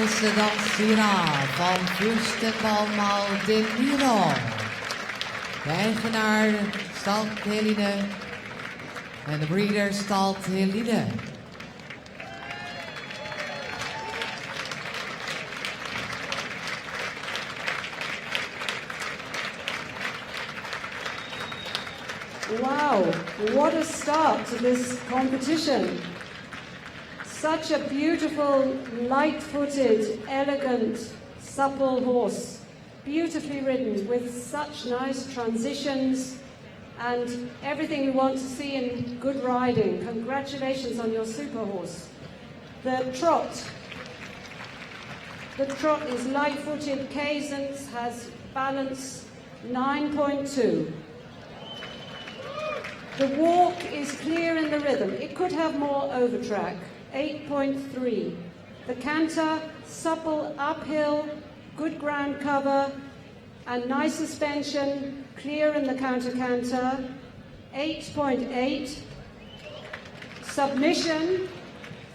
deze dansira van Fürstenbalmaal de Niro. De eigenaar Stalt Heline en de breeder Stalt Heline. Wow, what a start to this competition. Such a beautiful, light-footed, elegant, supple horse. Beautifully ridden with such nice transitions and everything we want to see in good riding. Congratulations on your super horse. The trot is light-footed, cadence, has balance 9.2. The walk is clear in the rhythm. It could have more overtrack, 8.3. The canter, supple uphill, good ground cover, and nice suspension, clear in the counter-canter, 8.8. Submission,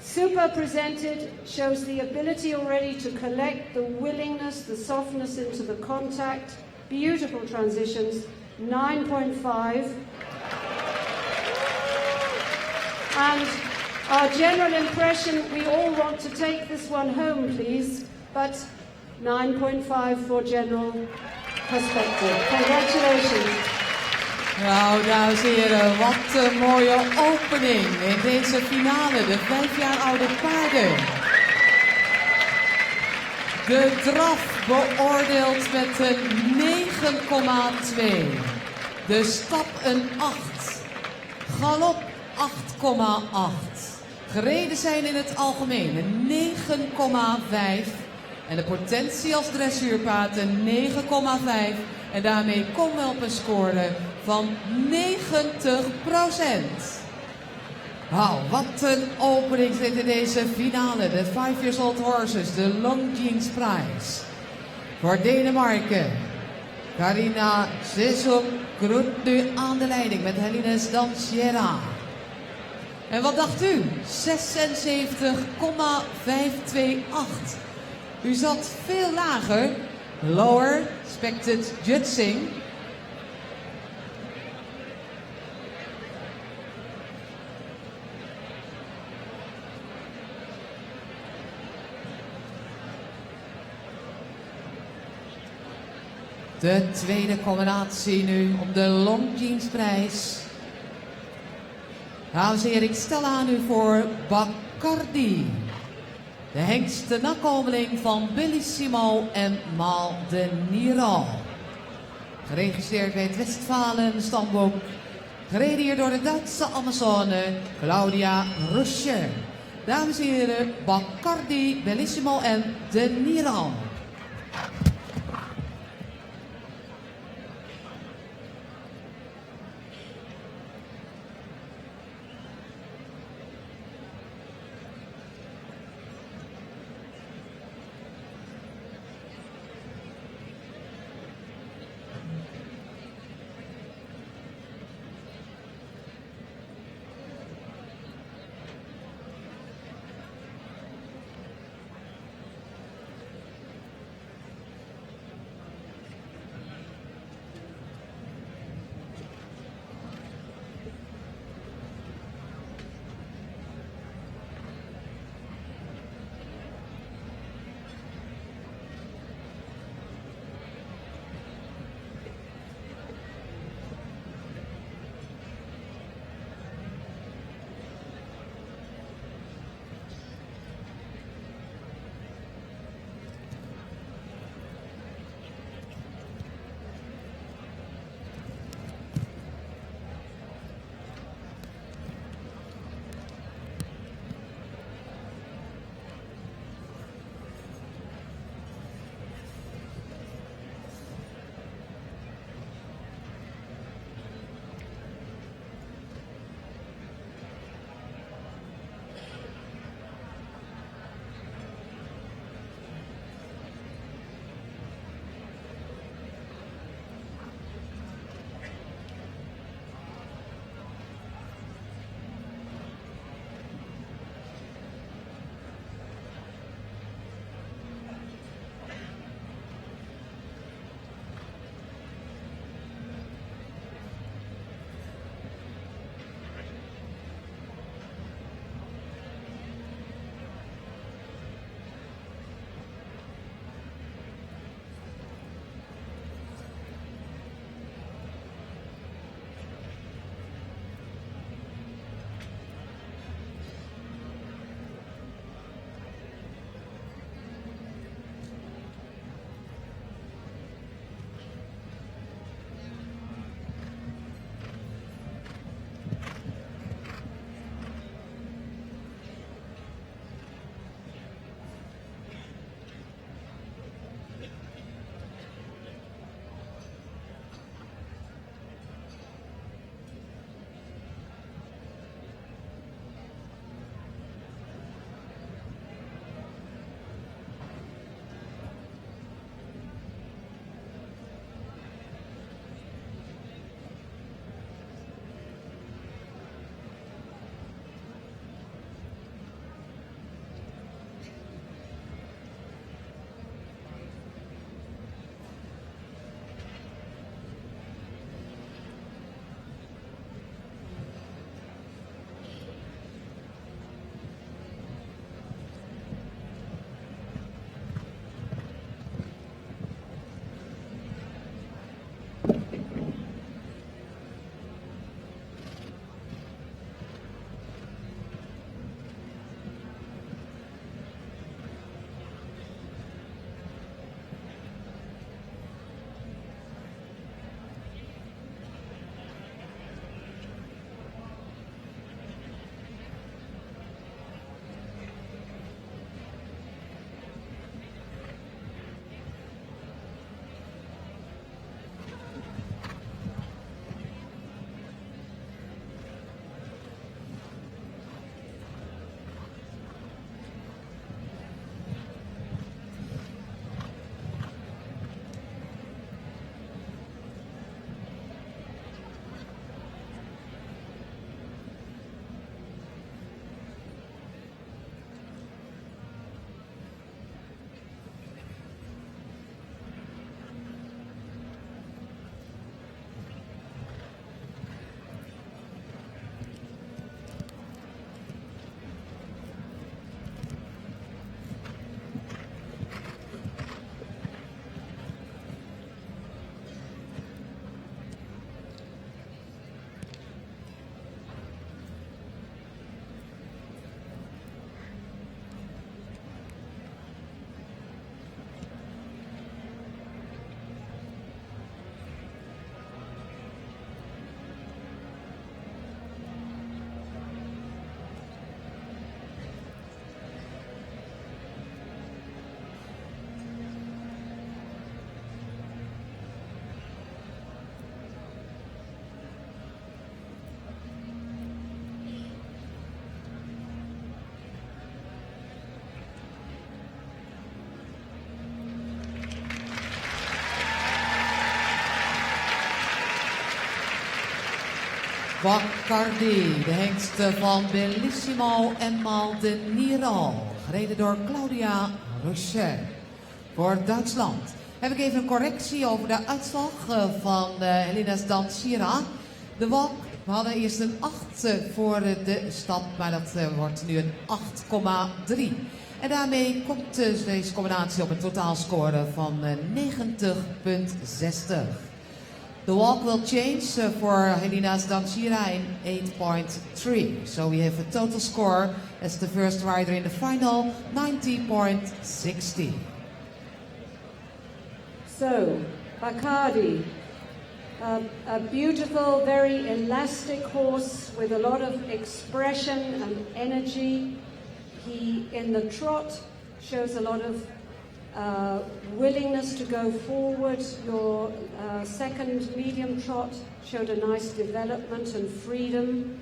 super presented, shows the ability already to collect the willingness, the softness into the contact. Beautiful transitions, 9.5. And our general impression, we all want to take this one home, please, but 9.5 for general perspective. Congratulations. Nou, dames en heren, wat een mooie opening in deze finale. De 5 jaar oude paarden. De draf beoordeeld met een 9,2. De stap een 8. Galop 8,8. Gereden zijn in het algemeen een 9,5. En de potentie als dressuurpaard een 9,5. En daarmee komen we op een score van 90%. Wauw, wat een opening zit in deze finale. De 5 years old horses, de Longines Prijs. Voor Denemarken. Carina Sessom groet nu aan de leiding met Helines Danciera. En wat dacht u? 76,528. U zat veel lager. Lower expected judging. De tweede combinatie nu op de Longines Prijs. Dames en heren, ik stel aan u voor Baccardi. De hengste nakomeling van Bellissimo en Mal de Niro. Geregistreerd bij het Westfalen stamboek. Gereden hier door de Duitse Amazone Claudia Ruscher. Dames en heren, Baccardi, Bellissimo en de Niro. Baccardi, de hengst van Bellissimo en Mal de Niro, gereden door Claudia Rocher. Voor Duitsland heb ik even een correctie over de uitslag van Helena's Dansira. De walk, we hadden eerst een 8 voor de stap, maar dat wordt nu een 8,3. En daarmee komt deze combinatie op een totaalscore van 90,60. The walk will change for Helena's Dansira in 8.3. So we have a total score as the first rider in the final, 90.60. So, Baccardi, a beautiful, very elastic horse with a lot of expression and energy. He, in the trot, shows a lot of willingness to go forward. Your second medium trot showed a nice development and freedom.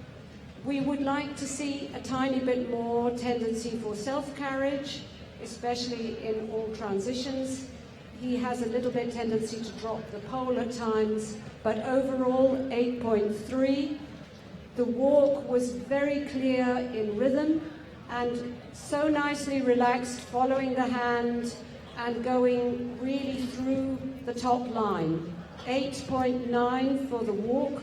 We would like to see a tiny bit more tendency for self-carriage, especially in all transitions. He has a little bit tendency to drop the pole at times, but overall 8.3. The walk was very clear in rhythm and so nicely relaxed, following the hand and going really through the top line. 8.9 for the walk.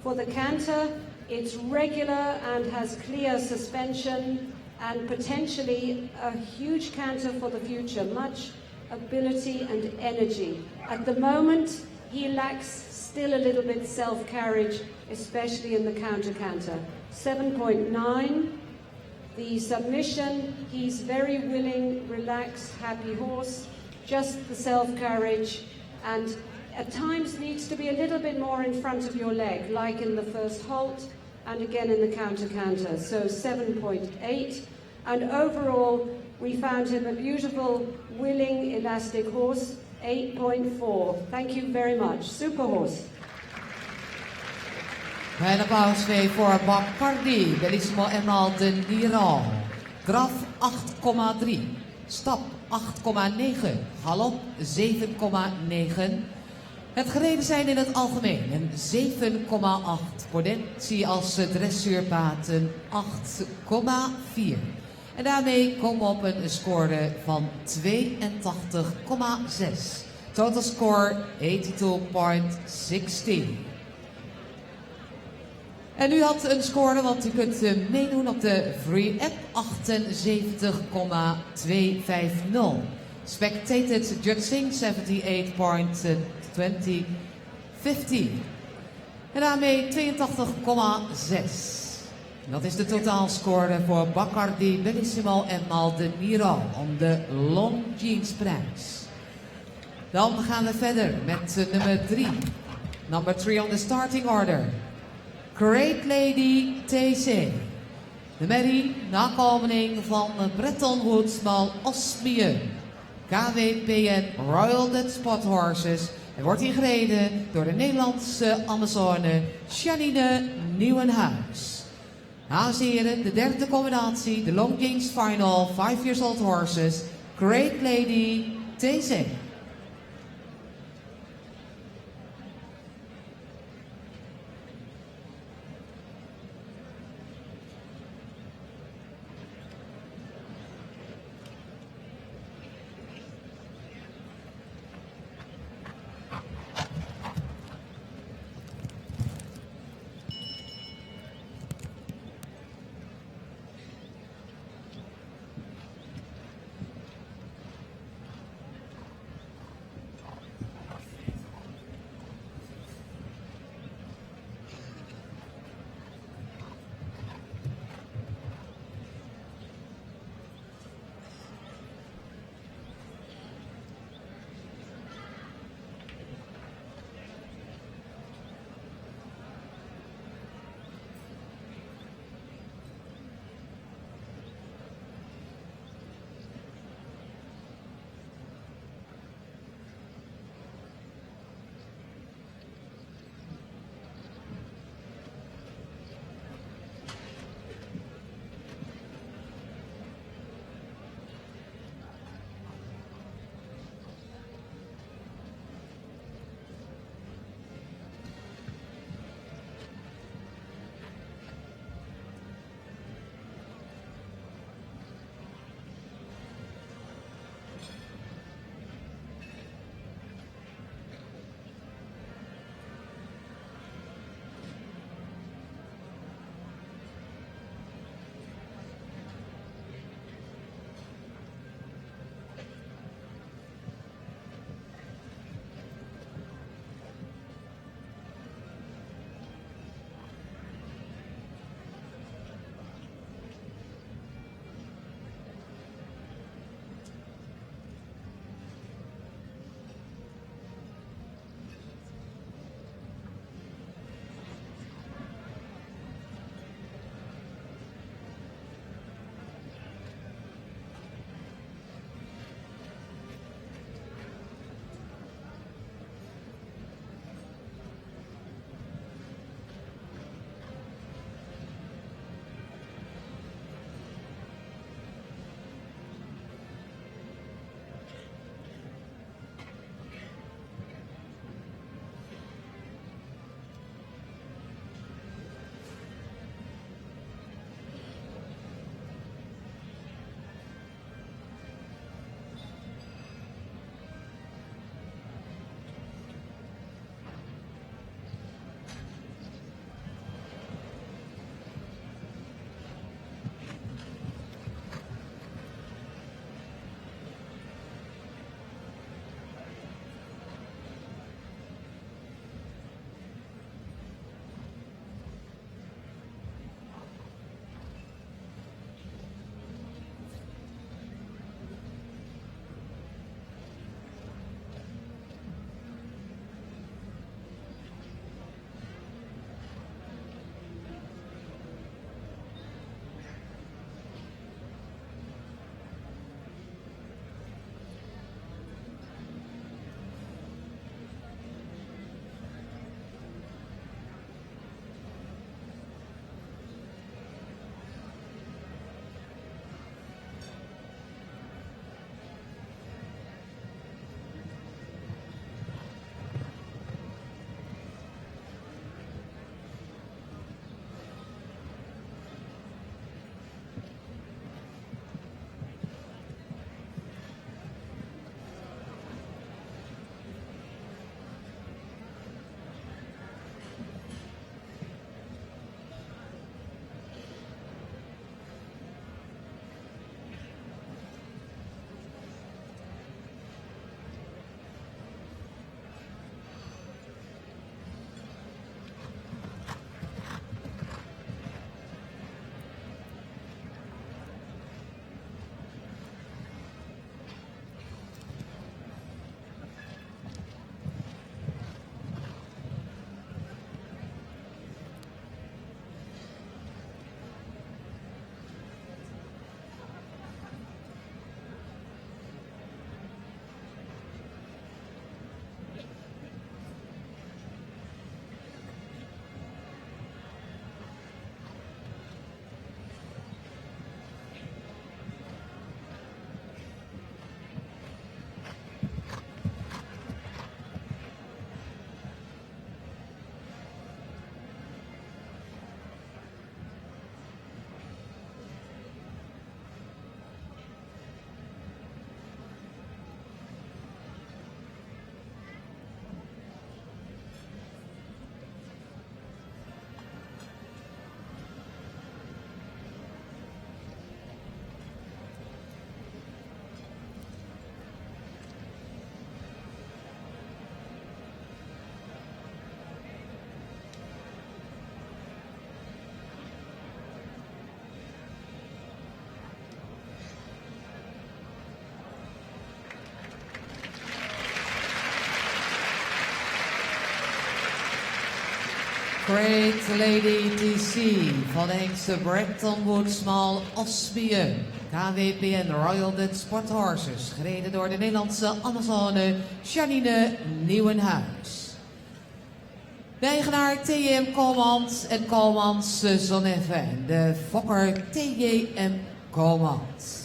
For the canter, it's regular and has clear suspension and potentially a huge canter for the future, much ability and energy. At the moment, he lacks still a little bit self-carriage, especially in the counter-canter. 7.9. The submission, he's very willing, relaxed, happy horse, just the self-carriage, and at times needs to be a little bit more in front of your leg, like in the first halt, and again in the counter-canter, so 7.8. And overall, we found him a beautiful, willing, elastic horse, 8.4. Thank you very much. Super horse. En applaus weer voor Baccardi, Bellissimo en Mal de Niro. Draf 8,3, stap 8,9, galop 7,9. Het gereden zijn in het algemeen een 7,8. Potentie als dressuurpaard een 8,4. En daarmee komen we op een score van 82,6. Total score 82,60. En u had een score, want u kunt meedoen op de free app, 78,250. Spectated judging 78,2050. En daarmee 82,6. Dat is de totaalscore voor Baccardi, Bellissimo en Mal de Niro om de Longines prijs. Dan gaan we verder met nummer 3. Number 3 on the starting order. Great Lady TC. De merrie, nakomeling van Breton Woods Mal Osmium. KWPN Royal Dutch Spot Horses. En wordt hier gereden door de Nederlandse Amazone Janine Nieuwenhuis. Dames en heren, de derde combinatie, de Longines Final, 5 years old horses. Great Lady TC. Great Lady TC van de hengsten Bretton Woods Small Osmium. KWPN Royal Dutch Sport Horses, gereden door de Nederlandse Amazone Janine Nieuwenhuis. De eigenaar TJM Komans en Komans Zonneffe en de fokker TJM Komans.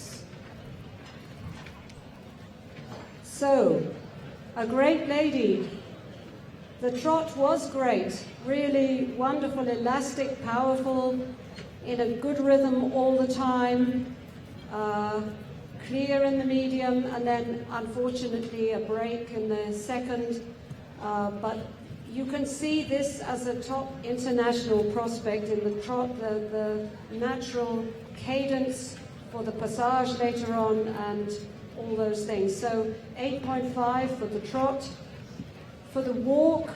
So, a great lady. The trot was great, really wonderful, elastic, powerful, in a good rhythm all the time, clear in the medium, and then unfortunately a break in the second. But you can see this as a top international prospect in the trot, the natural cadence for the passage later on and all those things. So 8.5 for the trot. For the walk,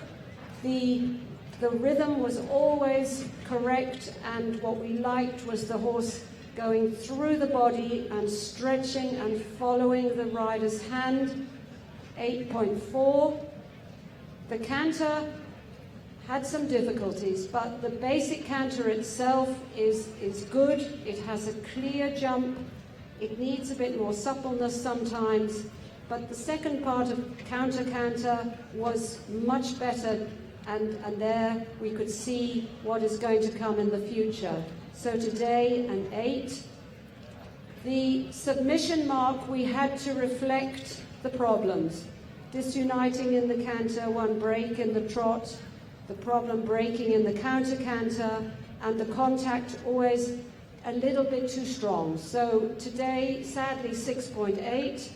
the rhythm was always correct, and what we liked was the horse going through the body and stretching and following the rider's hand. 8.4. The canter had some difficulties, but the basic canter itself is good. It has a clear jump. It needs a bit more suppleness sometimes. But the second part of counter canter was much better, and there we could see what is going to come in the future. So today an 8. The submission mark, we had to reflect the problems. Disuniting in the canter, one break in the trot, the problem breaking in the counter canter, and the contact always a little bit too strong. So today, sadly, 6.8.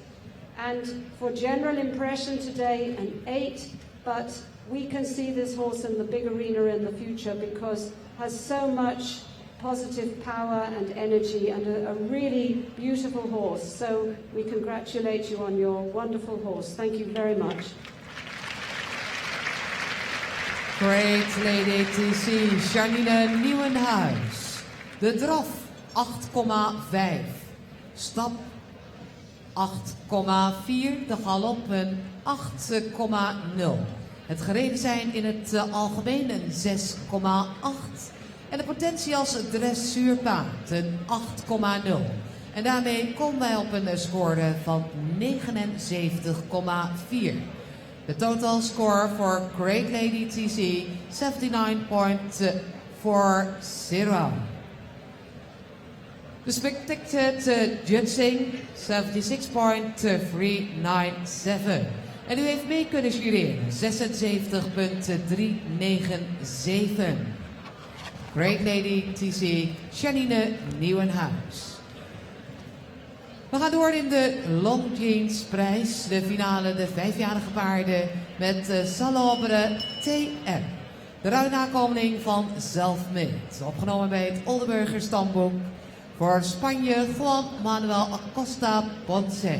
And for general impression today, an 8, but we can see this horse in the big arena in the future because it has so much positive power and energy and a really beautiful horse. So we congratulate you on your wonderful horse. Thank you very much. Great Lady TC, Janine Nieuwenhuis. De draf 8,5. Stap 8,4, de galop een 8,0. Het gereden zijn in het algemeen een 6,8. En de potentie als dressuurpaard een 8,0. En daarmee komen wij op een score van 79,4. De total score voor Great Lady TC 79.40. The spectated judging 76.397. En u heeft mee kunnen jureren 76.397. Great Lady TC, Janine Nieuwenhuis. We gaan door in de Longines prijs, de finale, de 5-jarige paarden met Salobre TR. De ruilnakomeling van Selfmade, opgenomen bij het Oldenburger Stamboek. Voor Spanje, Juan Manuel Acosta Ponce.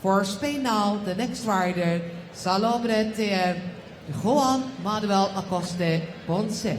Voor Spain now, the next rider, Salobre TR, Juan Manuel Acosta Ponce.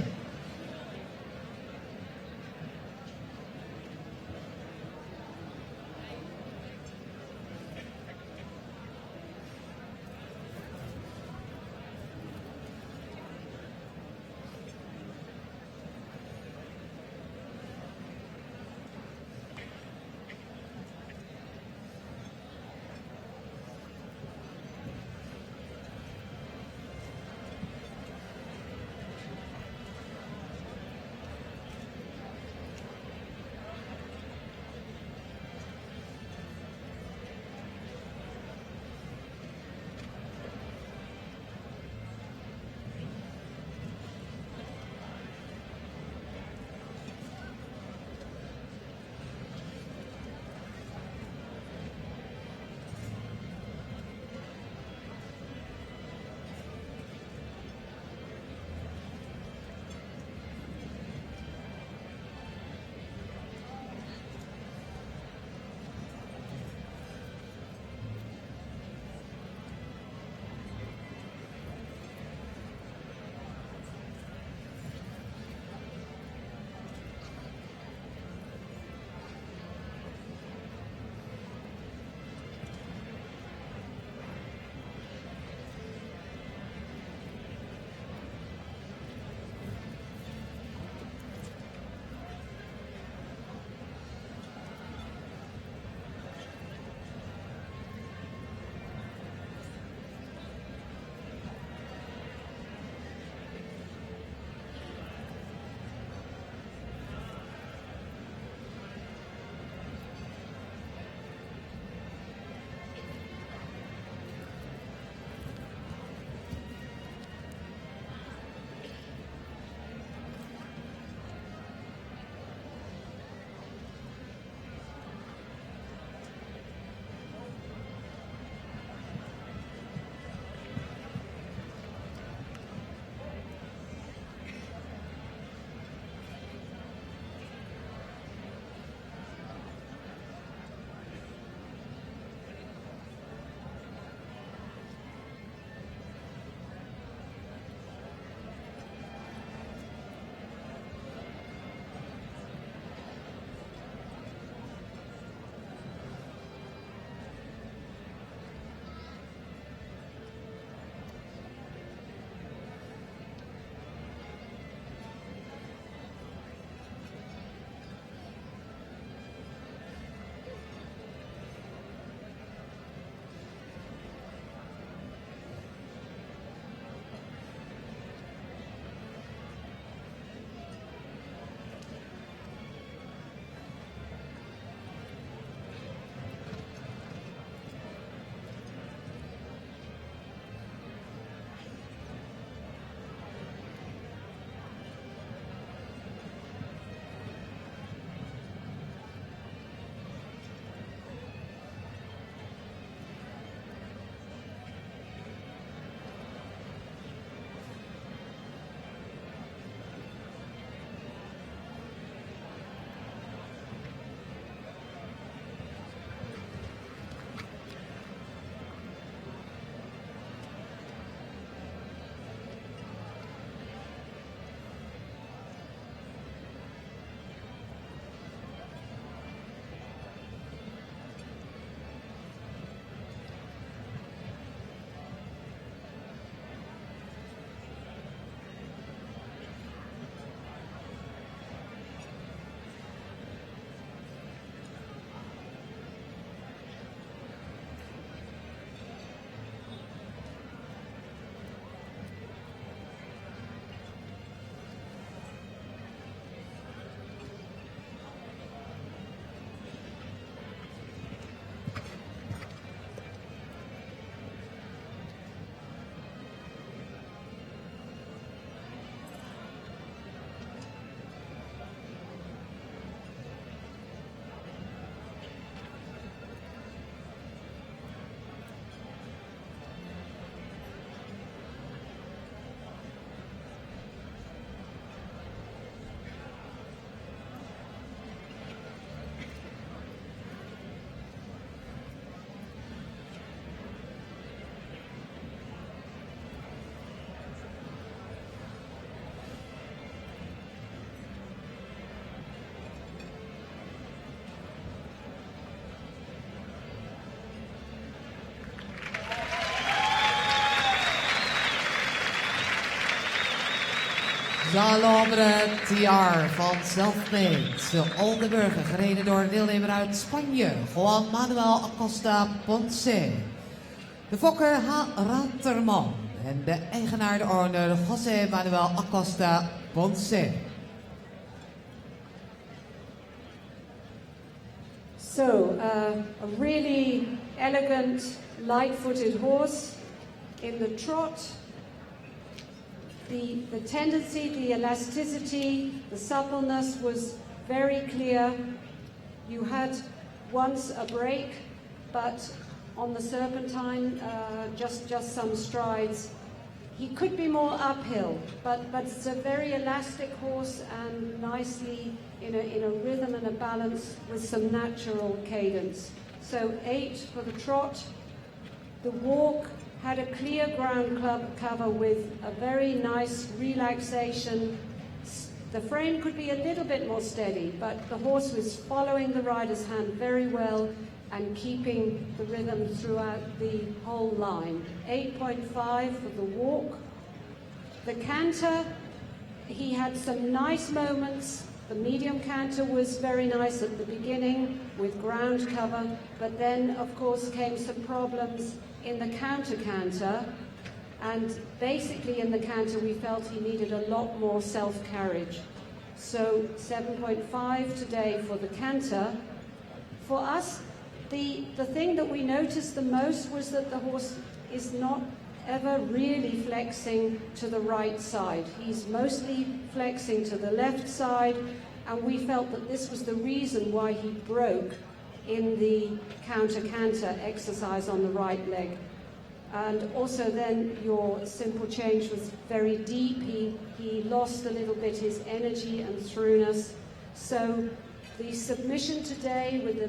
Salobre TR van Selfmade Oldenburger, gereden door een deelnemer uit Spanje, Juan Manuel Acosta Ponce. De fokker H. Raterman en de eigenaar de owner José Manuel Acosta Ponce. So, a really elegant, light-footed horse in the trot. The tendency, the elasticity, the suppleness was very clear. You had once a break, but on the Serpentine, just some strides. He could be more uphill, but it's a very elastic horse and nicely in a rhythm and a balance with some natural cadence. So 8 for the trot. The walk had a clear ground cover with a very nice relaxation. The frame could be a little bit more steady, but the horse was following the rider's hand very well and keeping the rhythm throughout the whole line. 8.5 for the walk. The canter, he had some nice moments. The medium canter was very nice at the beginning with ground cover, but then of course came some problems in the counter, and basically in the canter we felt he needed a lot more self-carriage. So 7.5 today for the canter. For us, the thing that we noticed the most was that the horse is not ever really flexing to the right side. He's mostly flexing to the left side, and we felt that this was the reason why he broke in the counter-canter exercise on the right leg. And also then your simple change was very deep. He lost a little bit his energy and throughness. So the submission today with the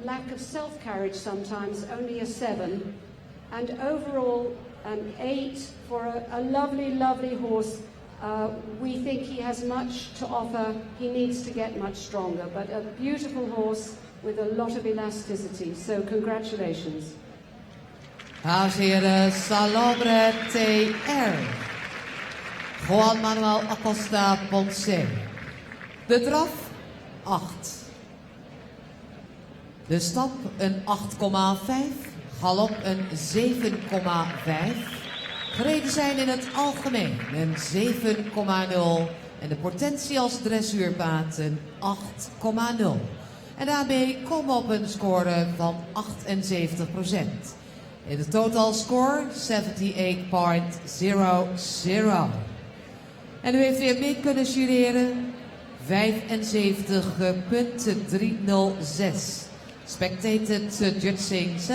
lack of self-carriage sometimes, only a 7. And overall, an 8 for a lovely, lovely horse. We think he has much to offer. He needs to get much stronger, but a beautiful horse with a lot of elasticity. So congratulations. Dames en heren, Salobre TR. Juan Manuel Acosta Ponce. De draf 8. De stap een 8,5. Galop een 7,5. Gereden zijn in het algemeen een 7,0. En de potentie als dressuurpaard een 8,0. En daarmee komen we op een score van 78%. In de total score 78.00. En u heeft weer mee kunnen jureren 75.306. Spectated judging 75.306.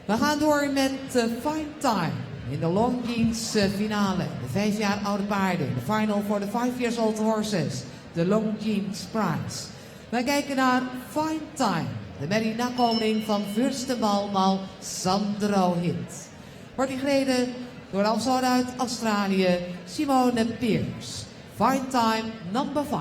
We gaan door met de Fine Time in de Longines finale. De 5 jaar oude paarden. De final voor de 5 years old horses. De Longines Prize. Wij kijken naar Fine Time. De merrie nakomeling van Fürstenbalmal Sandro Hint. Wordt die gereden door Alzoon uit Australië, Simone Pierce. Fine Time number 5.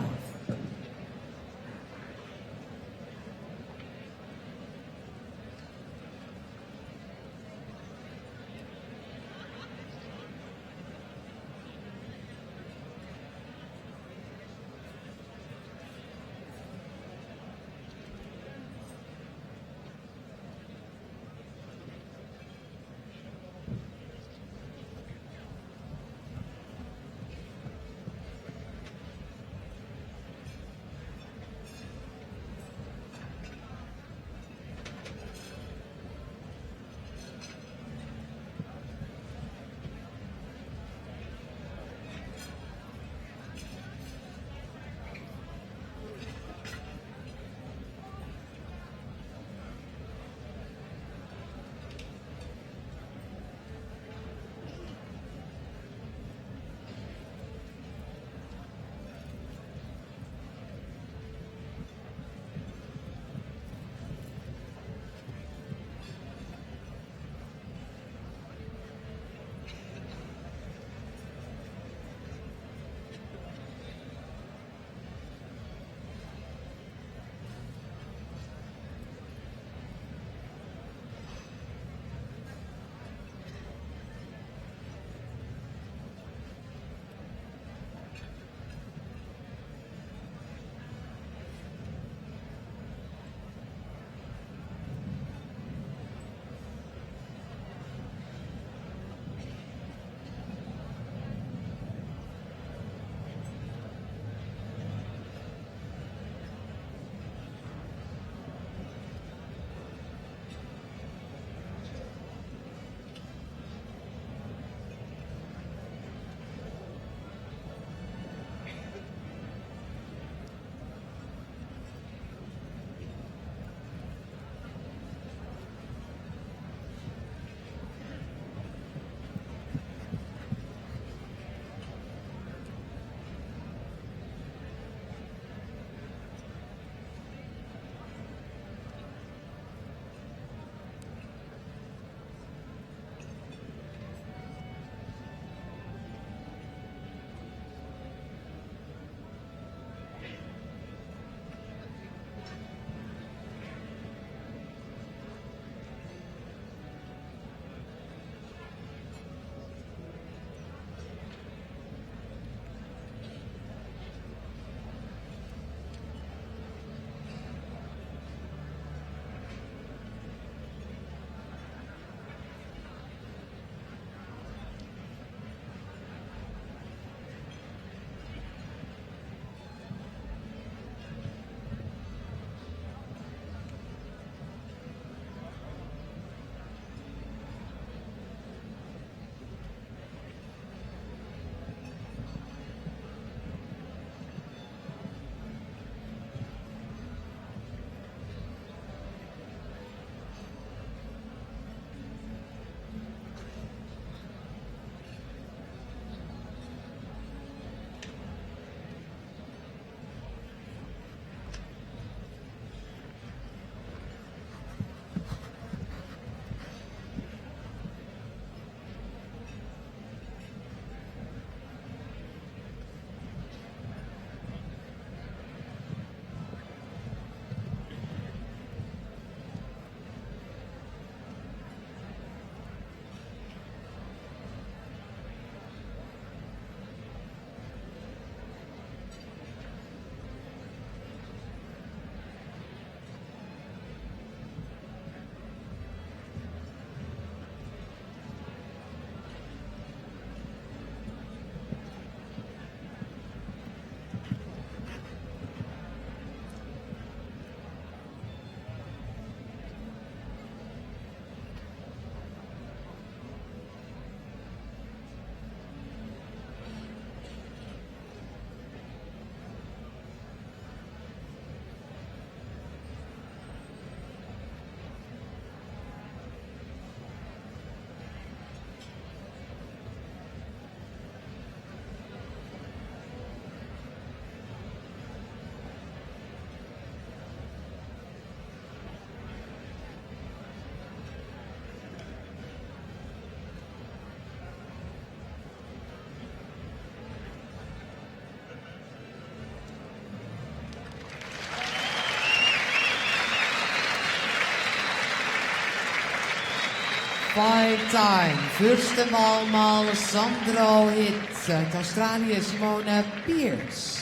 Fine time. First Mal Sandro Hit uit Australië, Simone Pierce.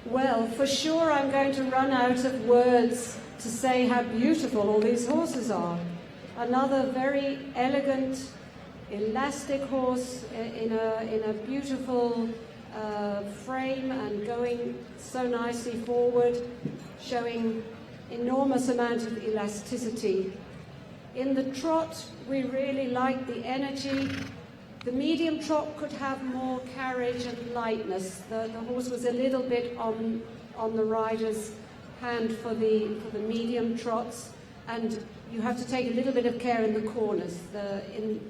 Well, for sure I'm going to run out of words to say how beautiful all these horses are. Another very elegant, elastic horse in a beautiful frame and going so nicely forward, showing enormous amount of elasticity. In the trot, we really like the energy. The medium trot could have more carriage and lightness. The horse was a little bit on the rider's hand for the medium trots, and you have to take a little bit of care in the corners.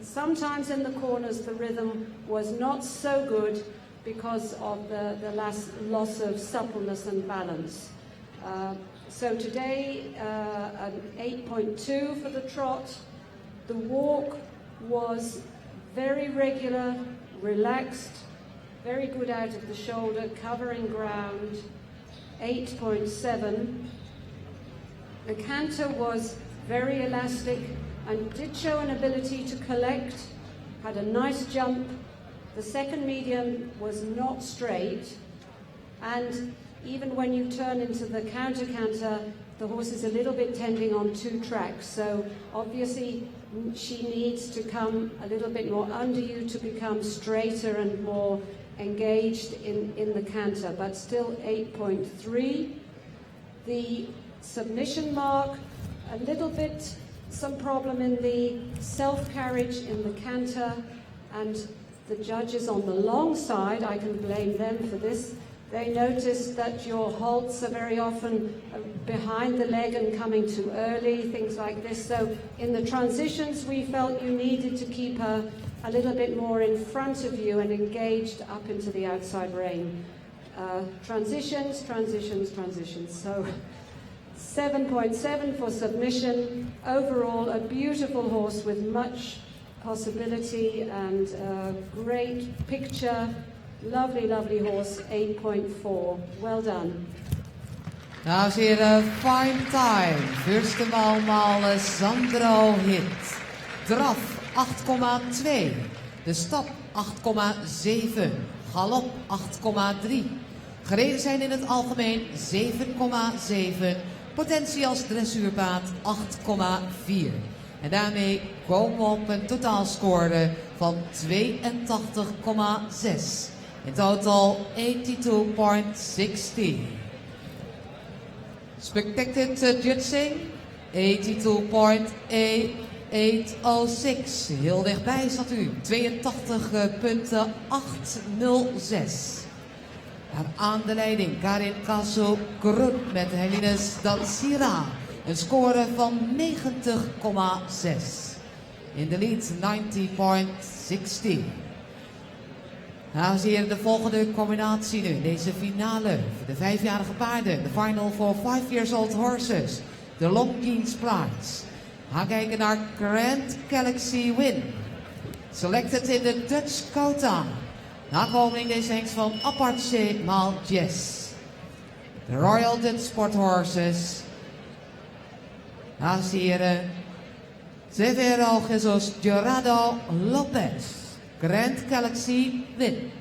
Sometimes in the corners the rhythm was not so good because of the loss of suppleness and balance. So today an 8.2 for the trot. The walk was very regular, relaxed, very good out of the shoulder, covering ground, 8.7. The canter was very elastic and did show an ability to collect, had a nice jump. The second medium was not straight, and even when you turn into the counter-canter, the horse is a little bit tending on two tracks, so obviously she needs to come a little bit more under you to become straighter and more engaged in the canter, but still 8.3. The submission mark, a little bit some problem in the self-carriage in the canter, and the judges on the long side, I can blame them for this. They noticed that your halts are very often behind the leg and coming too early, things like this. So in the transitions, we felt you needed to keep her a little bit more in front of you and engaged up into the outside rein. Transitions. So 7.7 for submission. Overall, a beautiful horse with much possibility and great picture. Lovely, lovely horse, 8.4. Well done. Dames en heren, fine time. First maal Sandro Hit. Draf 8,2. De stap 8,7. Galop 8,3. Gereden zijn in het algemeen 7,7. Potentie als dressuurpaard 8,4. En daarmee komen we op een totaalscore van 82,6. In total 82.60. Spectated judging 82.806. Heel dichtbij zat u. 82.806. Aan de leiding Karin Casso Groen met Helines Dansira. Een score van 90,6. In de lead 90.60. Dames en heren, de volgende combinatie nu. Deze finale voor de 5-jarige paarden. De final for 5-year-old horses. De Longines Prize. We gaan kijken naar Grand Galaxy Win. Selected in de Dutch quota. Nakomeling deze hengst van Apache maal Jess. De Royal Dutch Sport Horses. Dames en heren. Severo Jesus Gerardo Lopez. Grand Galaxy Win.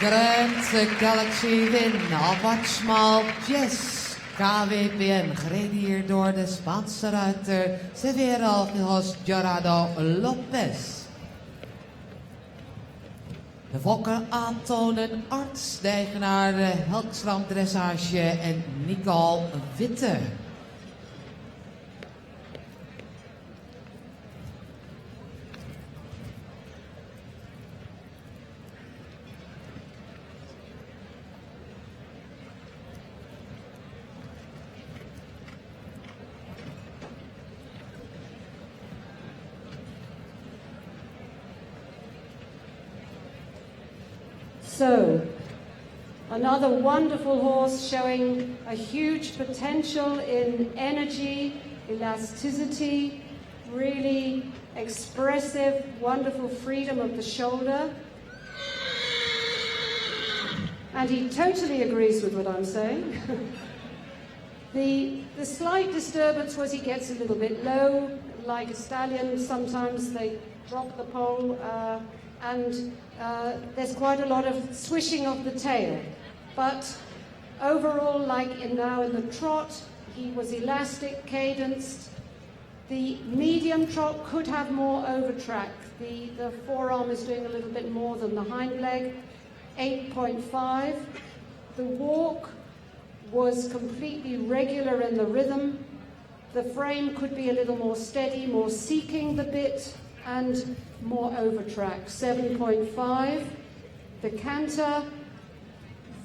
Grand Galaxy Win, Alpachmal Jess, KWPN, gereden hier door de Spaanse ruiter Severo Lopez. De fokken aantonen arts, de eigenaar Helksram Dressage en Nicole Witte. So, another wonderful horse showing a huge potential in energy, elasticity, really expressive, wonderful freedom of the shoulder. And he totally agrees with what I'm saying. The slight disturbance was he gets a little bit low, like a stallion, sometimes they drop the pole, and there's quite a lot of swishing of the tail. But overall, like now in the trot, he was elastic, cadenced. The medium trot could have more over track. The forearm is doing a little bit more than the hind leg, 8.5. The walk was completely regular in the rhythm. The frame could be a little more steady, more seeking the bit, and more over track, 7.5. The canter,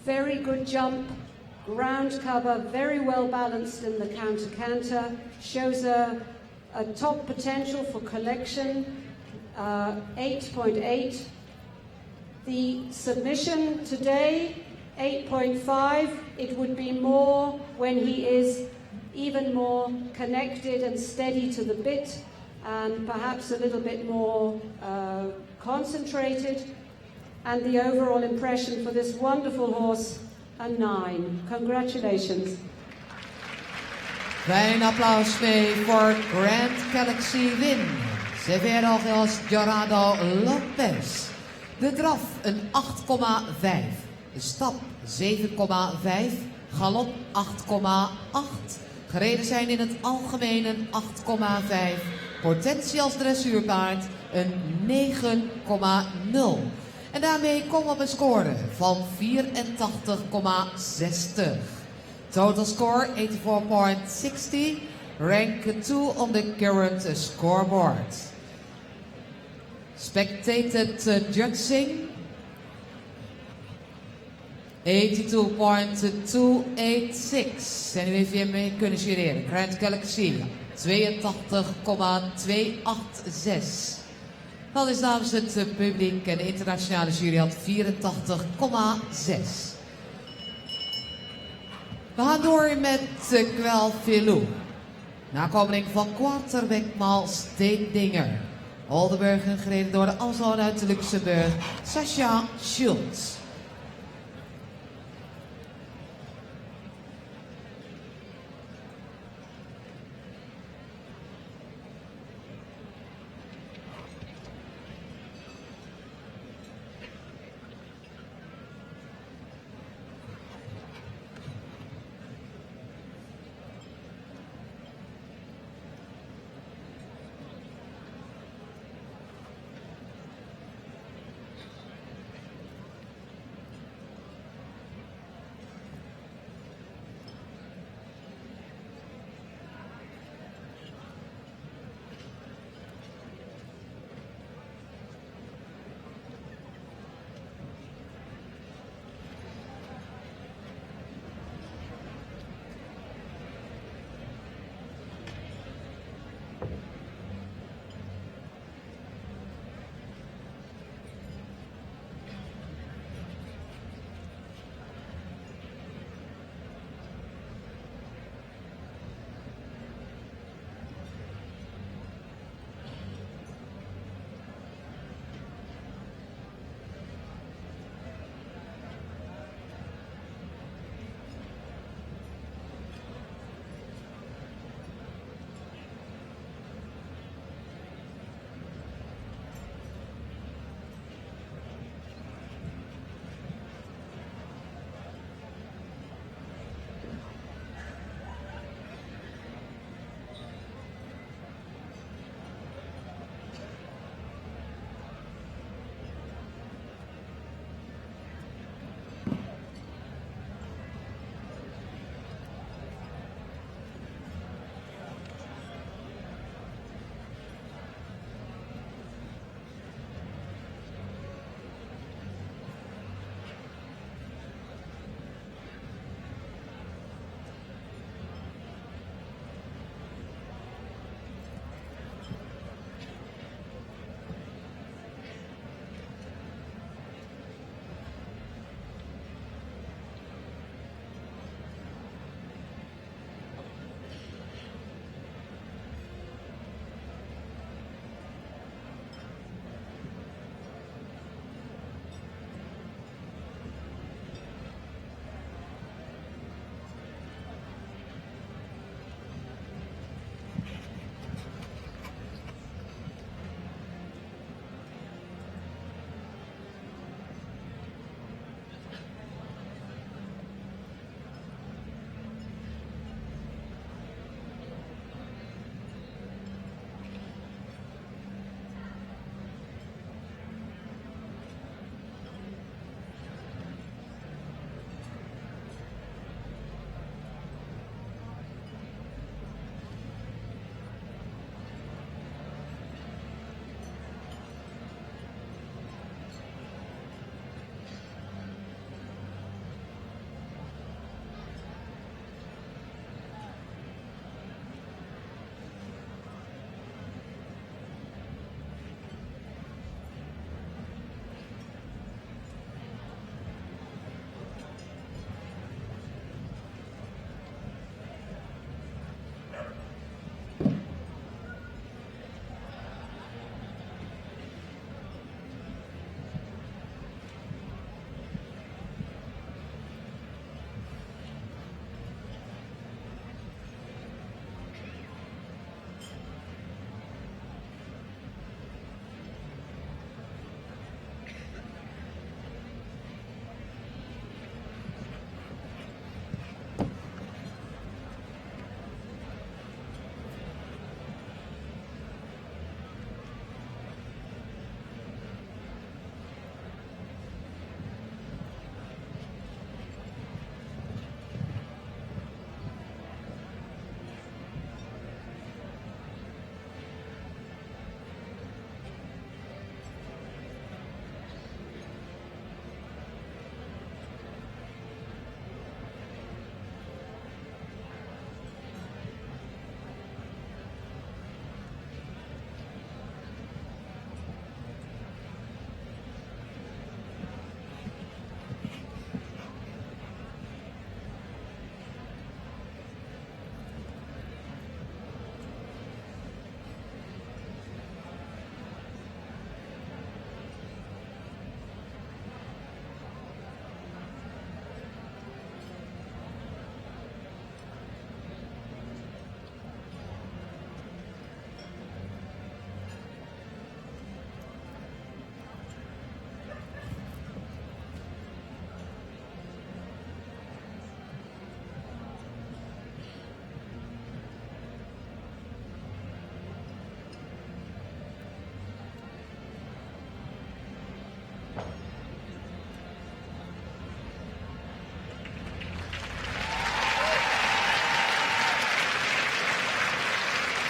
very good jump, ground cover, very well balanced in the canter, shows a top potential for collection, 8.8. The submission today, 8.5. It would be more when he is even more connected and steady to the bit, and perhaps a little bit more concentrated. And the overall impression for this wonderful horse, a 9. Congratulations. Klein applaus mee voor Grand Galaxy Win, Severo Lopez. De draf een 8,5, de stap 7,5, galop 8,8. Gereden zijn in het algemeen een 8,5. Potentie als dressuurpaard een 9,0. En daarmee komen we op een score van 84,60. Total score 84.60. Rank 2 on the current scoreboard. Spectated judging 82.286. En u heeft weer mee kunnen jureren. Grand Galaxy 82,286. Dat is namens het publiek en de internationale jury had 84,6. We gaan door met Quel Filou. Nakomeling van quarterbackmaal Steendinger. Oldenburger gereden door de Amstel uit Luxemburg, Sascha Schultz.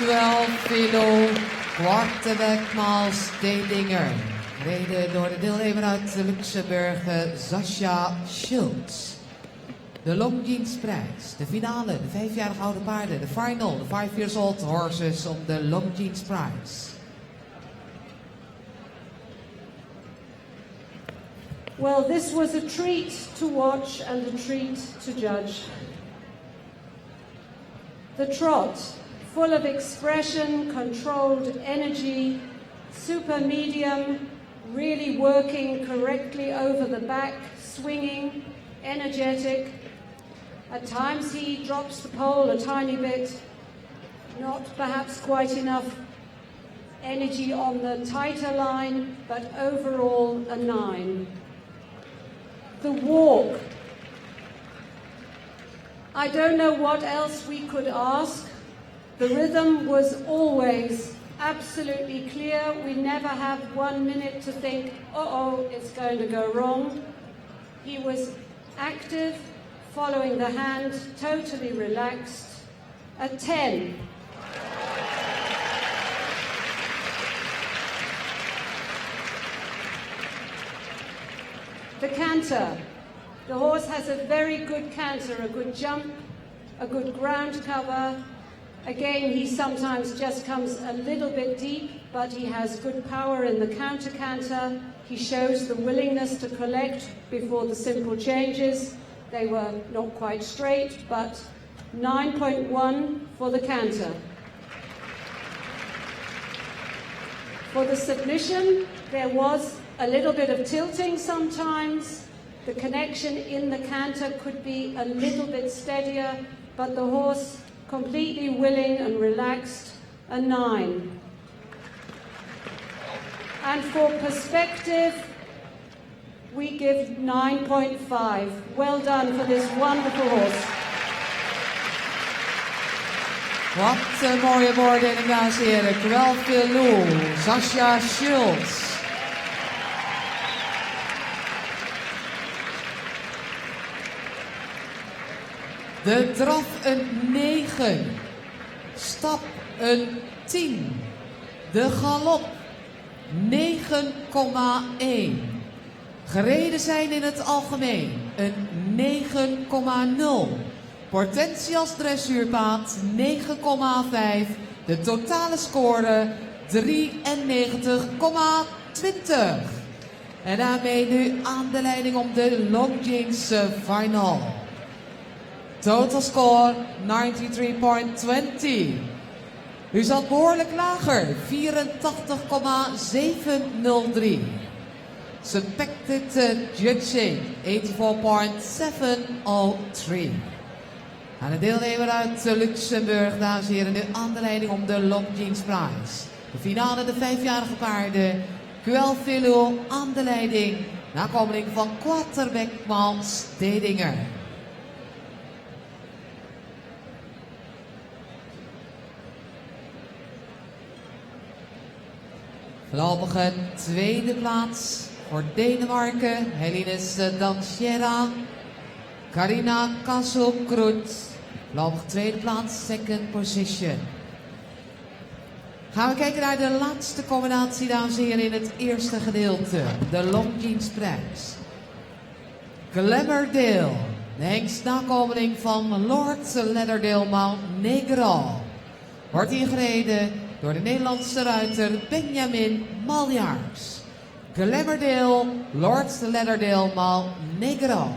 Quel, Filou, quarterbackmaal Stedinger. Gereden door de deelnemer uit Luxemburg, Sascha Schultz. De Longines prijs, de finale, de 5-jarige oude paarden, de final, de 5 years old horses om de Longines prijs. Well, this was a treat to watch and a treat to judge. The trot, full of expression, controlled energy, super medium, really working correctly over the back, swinging, energetic. At times he drops the pole a tiny bit, not perhaps quite enough energy on the tighter line, but overall a 9. The walk. I don't know what else we could ask. The rhythm was always absolutely clear. We never have 1 minute to think, uh-oh, it's going to go wrong. He was active, following the hand, totally relaxed. A 10. The canter. The horse has a very good canter, a good jump, a good ground cover. Again, he sometimes just comes a little bit deep, but he has good power in the counter canter. He shows the willingness to collect before the simple changes. They were not quite straight, but 9.1 for the canter. For the submission, there was a little bit of tilting sometimes. The connection in the canter could be a little bit steadier, but the horse completely willing and relaxed, a 9. And for perspective, we give 9.5. Well done for this wonderful horse. Wat een mooie beoordeling, dames en heren. Quel, Filou, Sascha Schultz. De draf een 9. Stap een 10. De galop 9,1. Gereden zijn in het algemeen een 9,0. Potentie als dressuurpaard 9,5. De totale score 93,20. En daarmee nu aan de leiding om de Longines Final. Total score 93.20. U zat behoorlijk lager, 84,703. Subjected judging 84.703. Aan de deelnemer uit Luxemburg, dames en heren, nu aan de leiding om de Longines prijs. De finale, de 5-jarige paarden. Quel, Filou aan de leiding. Nakomeling van quarterbackman Stedinger. Voorlopige tweede plaats voor Denemarken. Helines Danchera. Carina Kasselkroet. Voorlopige tweede plaats, second position. Gaan we kijken naar de laatste combinatie, dames en heren, in het eerste gedeelte. De Longines prijs. Glamourdale. De hengstnakomeling van Lord Lederdale Mount Negro. Wordt hier gereden door de Nederlandse ruiter Benjamin Maljaars. Glamourdale, Lord Lederdale Mount Negro.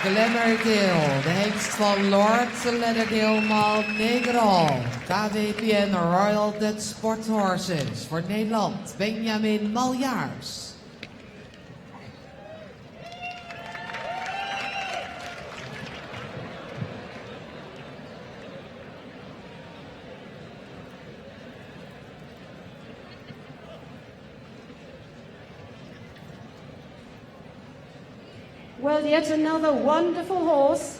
Glamourdale, de hengst van Lord Lederdale Mal Negro. KWPN Royal Dutch Sport Horses voor Nederland, Benjamin Maljaars. Well, yet another wonderful horse.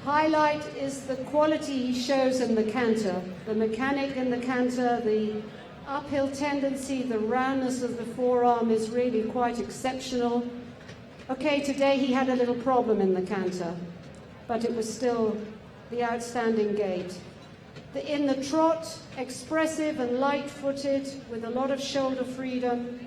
Highlight is the quality he shows in the canter. The mechanic in the canter, the uphill tendency, the roundness of the forearm is really quite exceptional. Okay, today he had a little problem in the canter, but it was still the outstanding gait. In the trot, expressive and light-footed with a lot of shoulder freedom.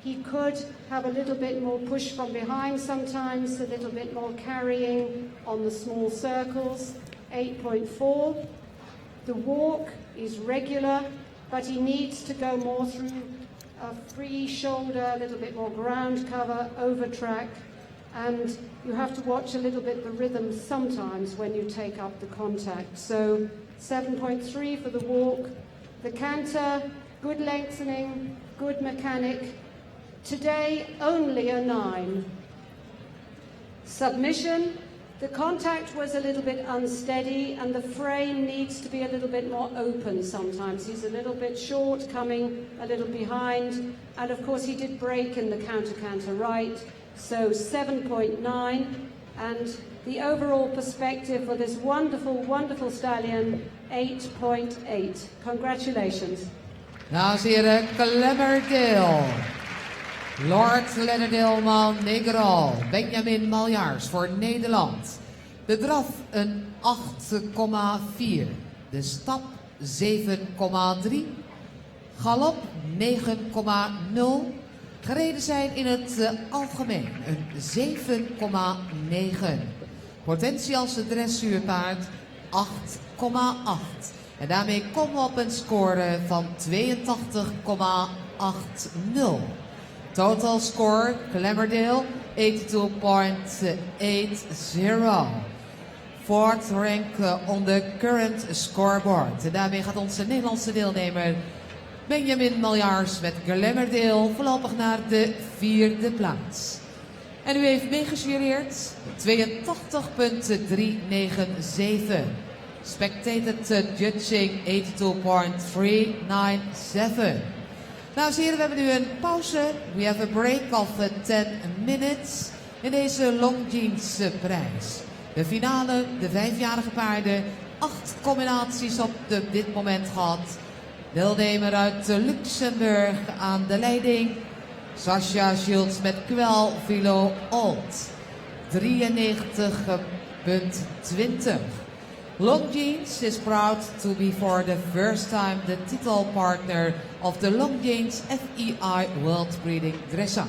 He could have a little bit more push from behind sometimes, a little bit more carrying on the small circles, 8.4. The walk is regular, but he needs to go more through a free shoulder, a little bit more ground cover, over track, and you have to watch a little bit the rhythm sometimes when you take up the contact. So 7.3 for the walk. The canter, good lengthening, good mechanic. Today, only a 9. Submission, the contact was a little bit unsteady and the frame needs to be a little bit more open sometimes. He's a little bit short, coming a little behind, and of course he did break in the counter-canter right, so 7.9, and the overall perspective for this wonderful, wonderful stallion, 8.8. Congratulations. Dames en heren, Glamourdale. Lord Lederdale Mal Negro, Benjamin Maljaars voor Nederland. De draf een 8,4. De stap 7,3. Galop 9,0. Gereden zijn in het algemeen een 7,9. Potentie als dressuurpaard 8,8. En daarmee komen we op een score van 82,80. Total score, Glamourdale, 82.80. Fourth rank on the current scoreboard. En daarmee gaat onze Nederlandse deelnemer Benjamin Maljaars met Glamourdale voorlopig naar de 4e plaats. En u heeft meegejureerd 82.397. Spectated judging 82.397. Dames en heren, we hebben nu een pauze. We have a break of 10 minutes in deze Longines prijs. De finale, de 5-jarige paarden, 8 combinaties op dit moment gehad. Deelnemer uit Luxemburg aan de leiding. Sascha Schultz met Quel, Filou, 93.20. Longines is proud to be for the first time the title partner of the Longines FEI World Breeding Dressage.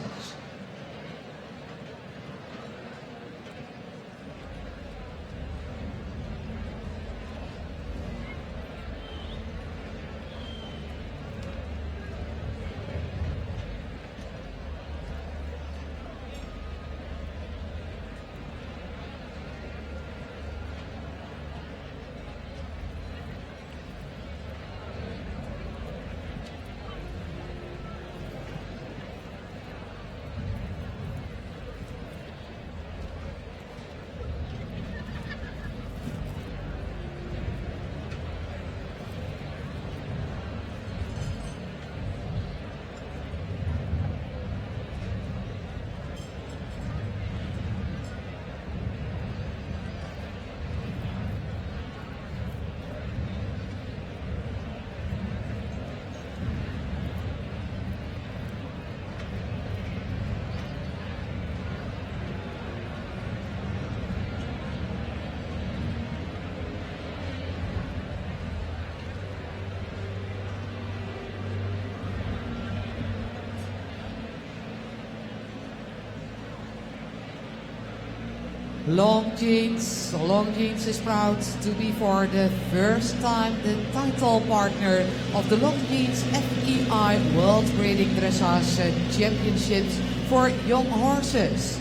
Longines is proud to be for the first time the title partner of the Longines FEI World Breeding Dressage Championships for young horses.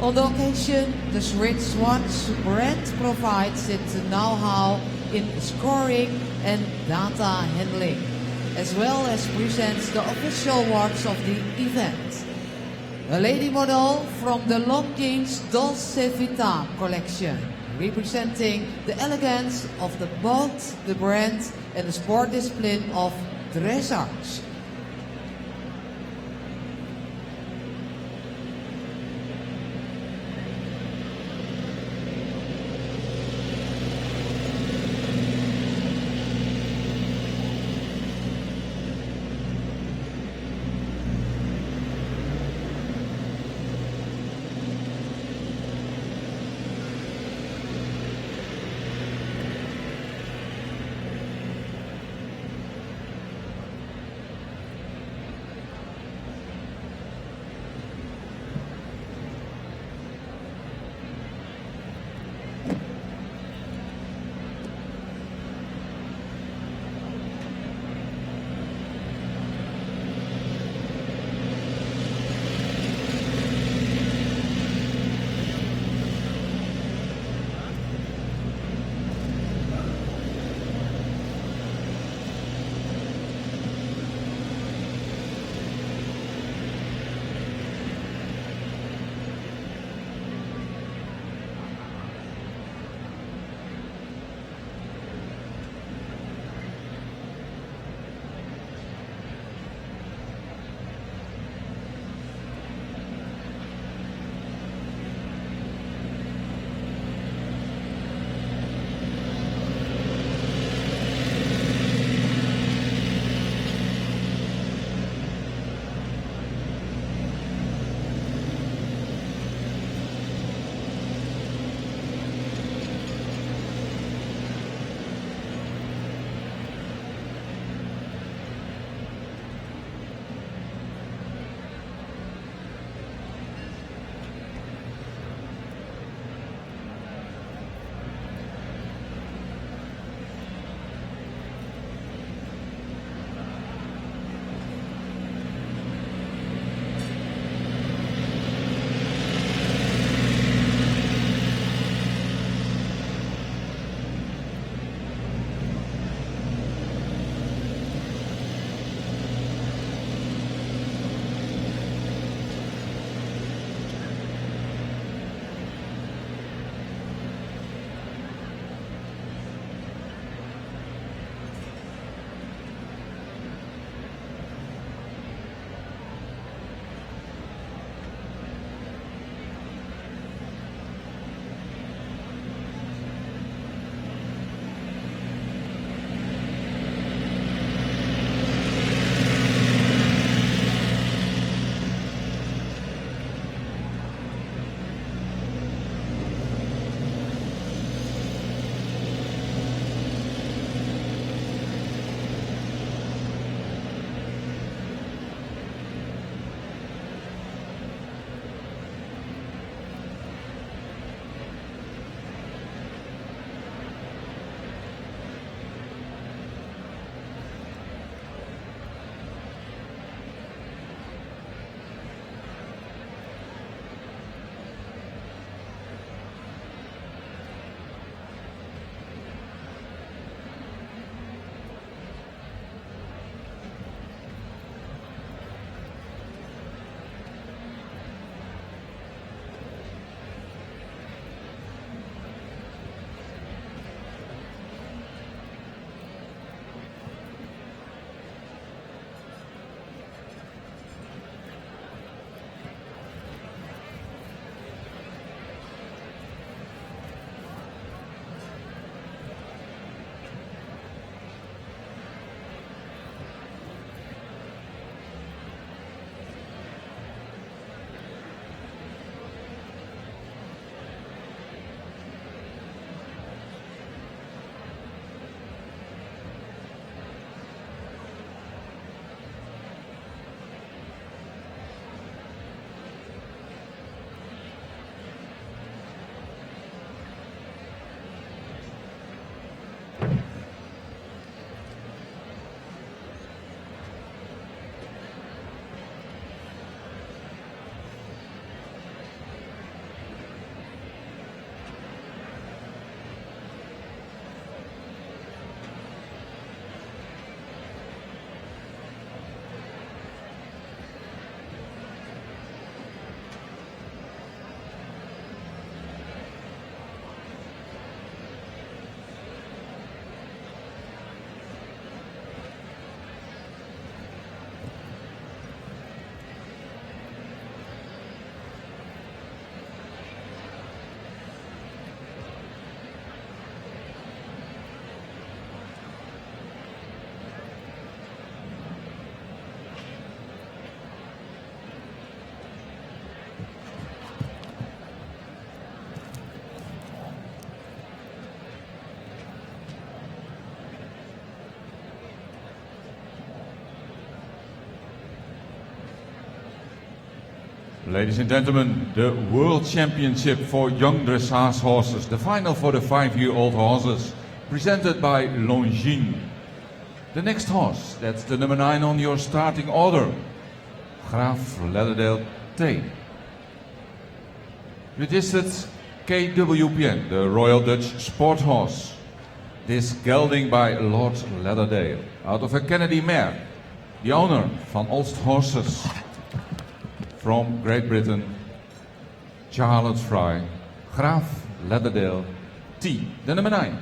On the occasion, the Swiss Watch brand provides its know-how in scoring and data handling, as well as presents the official watch of the event. A lady model from the Longines Dolce Vita collection, representing the elegance of both the brand and the sport discipline of dressage. Ladies and gentlemen, the World Championship for Young Dressage Horses, the final for the 5-year-old horses, presented by Longines. The next horse, that's the number 9 on your starting order, Gra Lederdale T. Registered KWPN, the Royal Dutch Sport Horse. This gelding by Lord Lederdale, out of a Kennedy mare, the owner van Olst Horses. From Great Britain, Charlotte Fry, Gra Lederdale T, the number 9.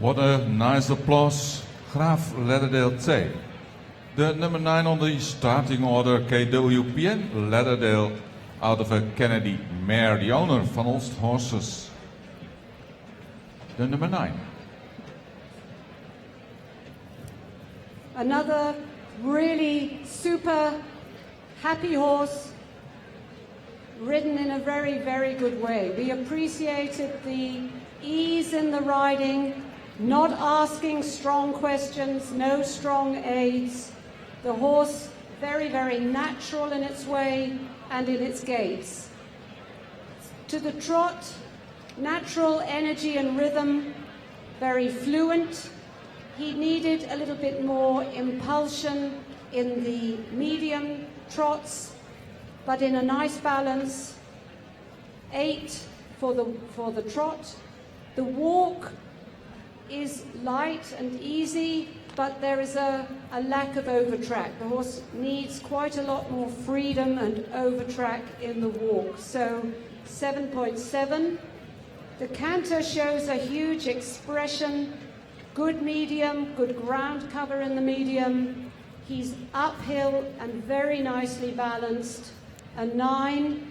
What a nice applause, Gra Lederdale T. The number 9 on the starting order, KWPN Lederdale, out of a Kennedy mare, the owner van Olst Horses. The number 9. Another really super happy horse, ridden in a very, very good way. We appreciated the ease in the riding, not asking strong questions, no strong aids. The horse very, very natural in its way and in its gaits. To the trot, natural energy and rhythm, very fluent. He needed a little bit more impulsion in the medium trots, but in a nice balance. 8 for the trot. The walk is light and easy, but there is a lack of overtrack. The horse needs quite a lot more freedom and overtrack in the walk. So 7.7. The canter shows a huge expression, good medium, good ground cover in the medium. He's uphill and very nicely balanced. A 9.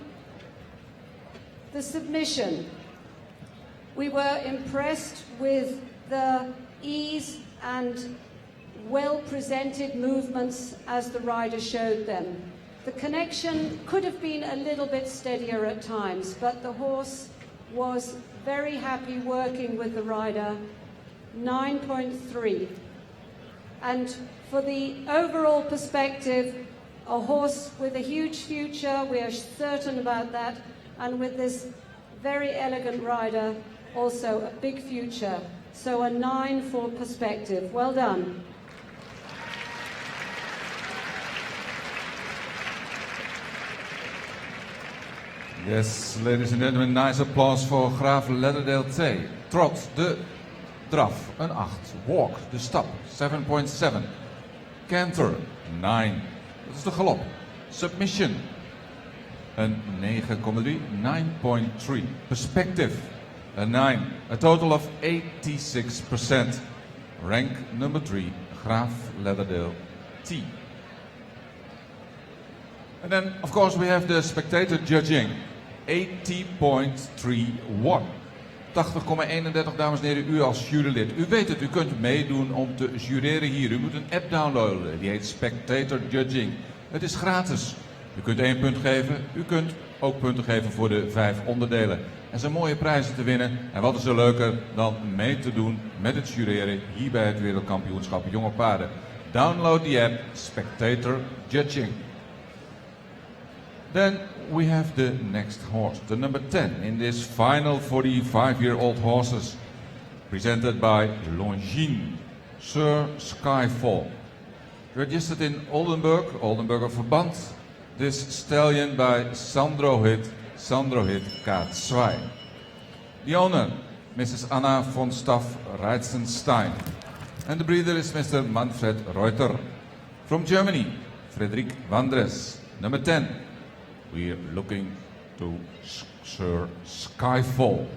The submission. We were impressed with the ease and well-presented movements as the rider showed them. The connection could have been a little bit steadier at times, but the horse was very happy working with the rider. 9.3. And for the overall perspective, a horse with a huge future, we are certain about that, and with this very elegant rider, also a big future. So a 9 for perspective. Well done. Yes, ladies and gentlemen, nice applause for Gra Lederdale T. Trot, de draf, een 8. Walk, de stap, 7.7. Canter, 9. Dat is de galop. Submission, een 9,3. 9.3. Perspective, a 9. A total of 86%. Rank number 3, Gra Lederdale T. And then, of course, we have the spectator judging. 80.31. 80,31, dames en heren, u als jurylid. U weet het, u kunt meedoen om te jureren hier. U moet een app downloaden, die heet Spectator Judging. Het is gratis. U kunt 1 punt geven, u kunt ook punten geven voor de 5 onderdelen. Er zijn mooie prijzen te winnen. En wat is er leuker dan mee te doen met het jureren hier bij het Wereldkampioenschap Jonge Paarden. Download the app Spectator Judging. Then we have the next horse, the number 10 in this final 45-year-old horses, presented by Longines, Sir Skyfall. Registered in Oldenburger Verband, this stallion by Sandrohit K2. The owner, Mrs. Anna von Staff-Reitzenstein. And the breeder is Mr. Manfred Reuter. From Germany, Friedrich Wandres, number 10. We are looking to Sir Skyfall.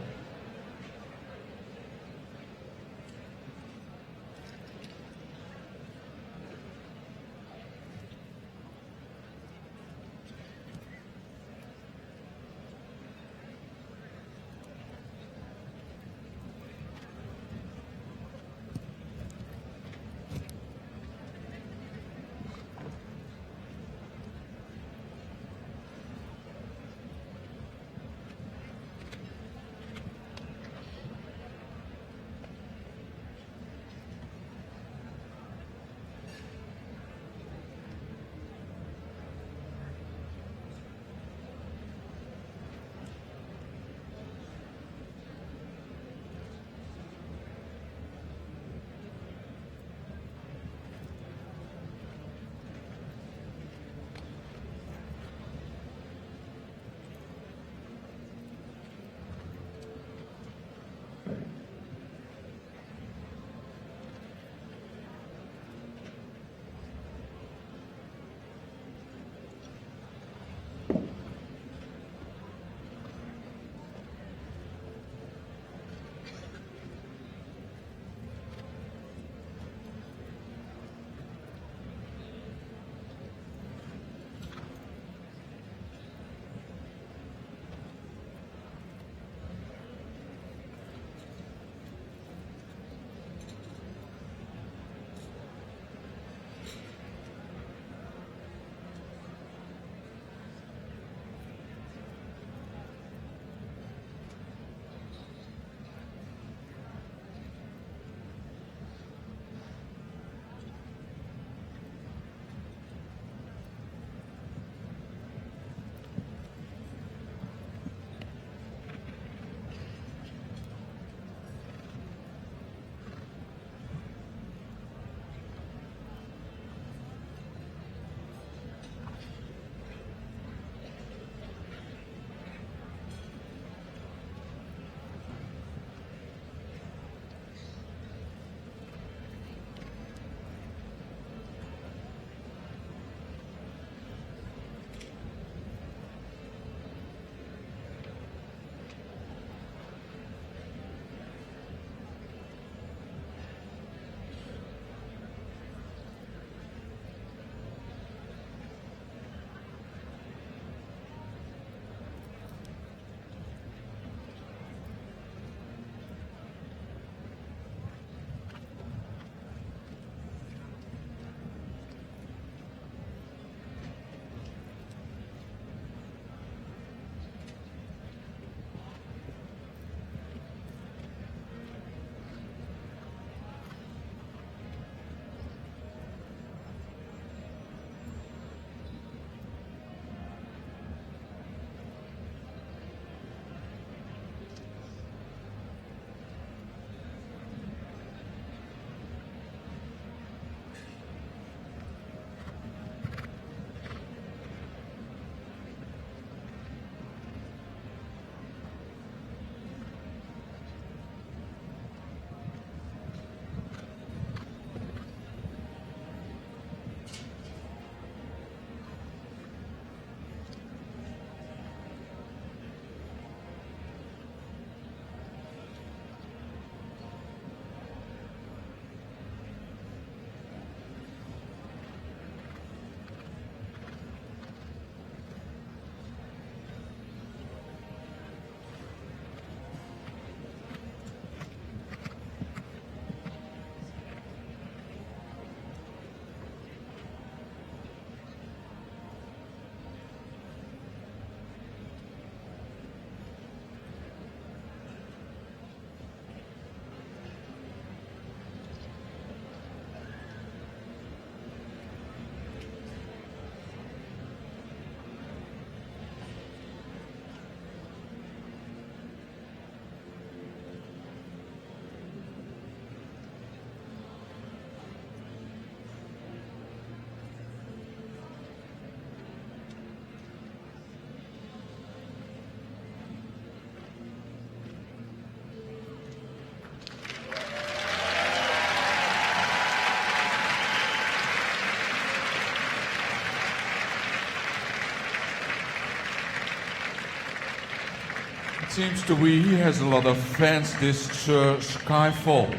Seems to be he has a lot of fans, this Sir Skyfall.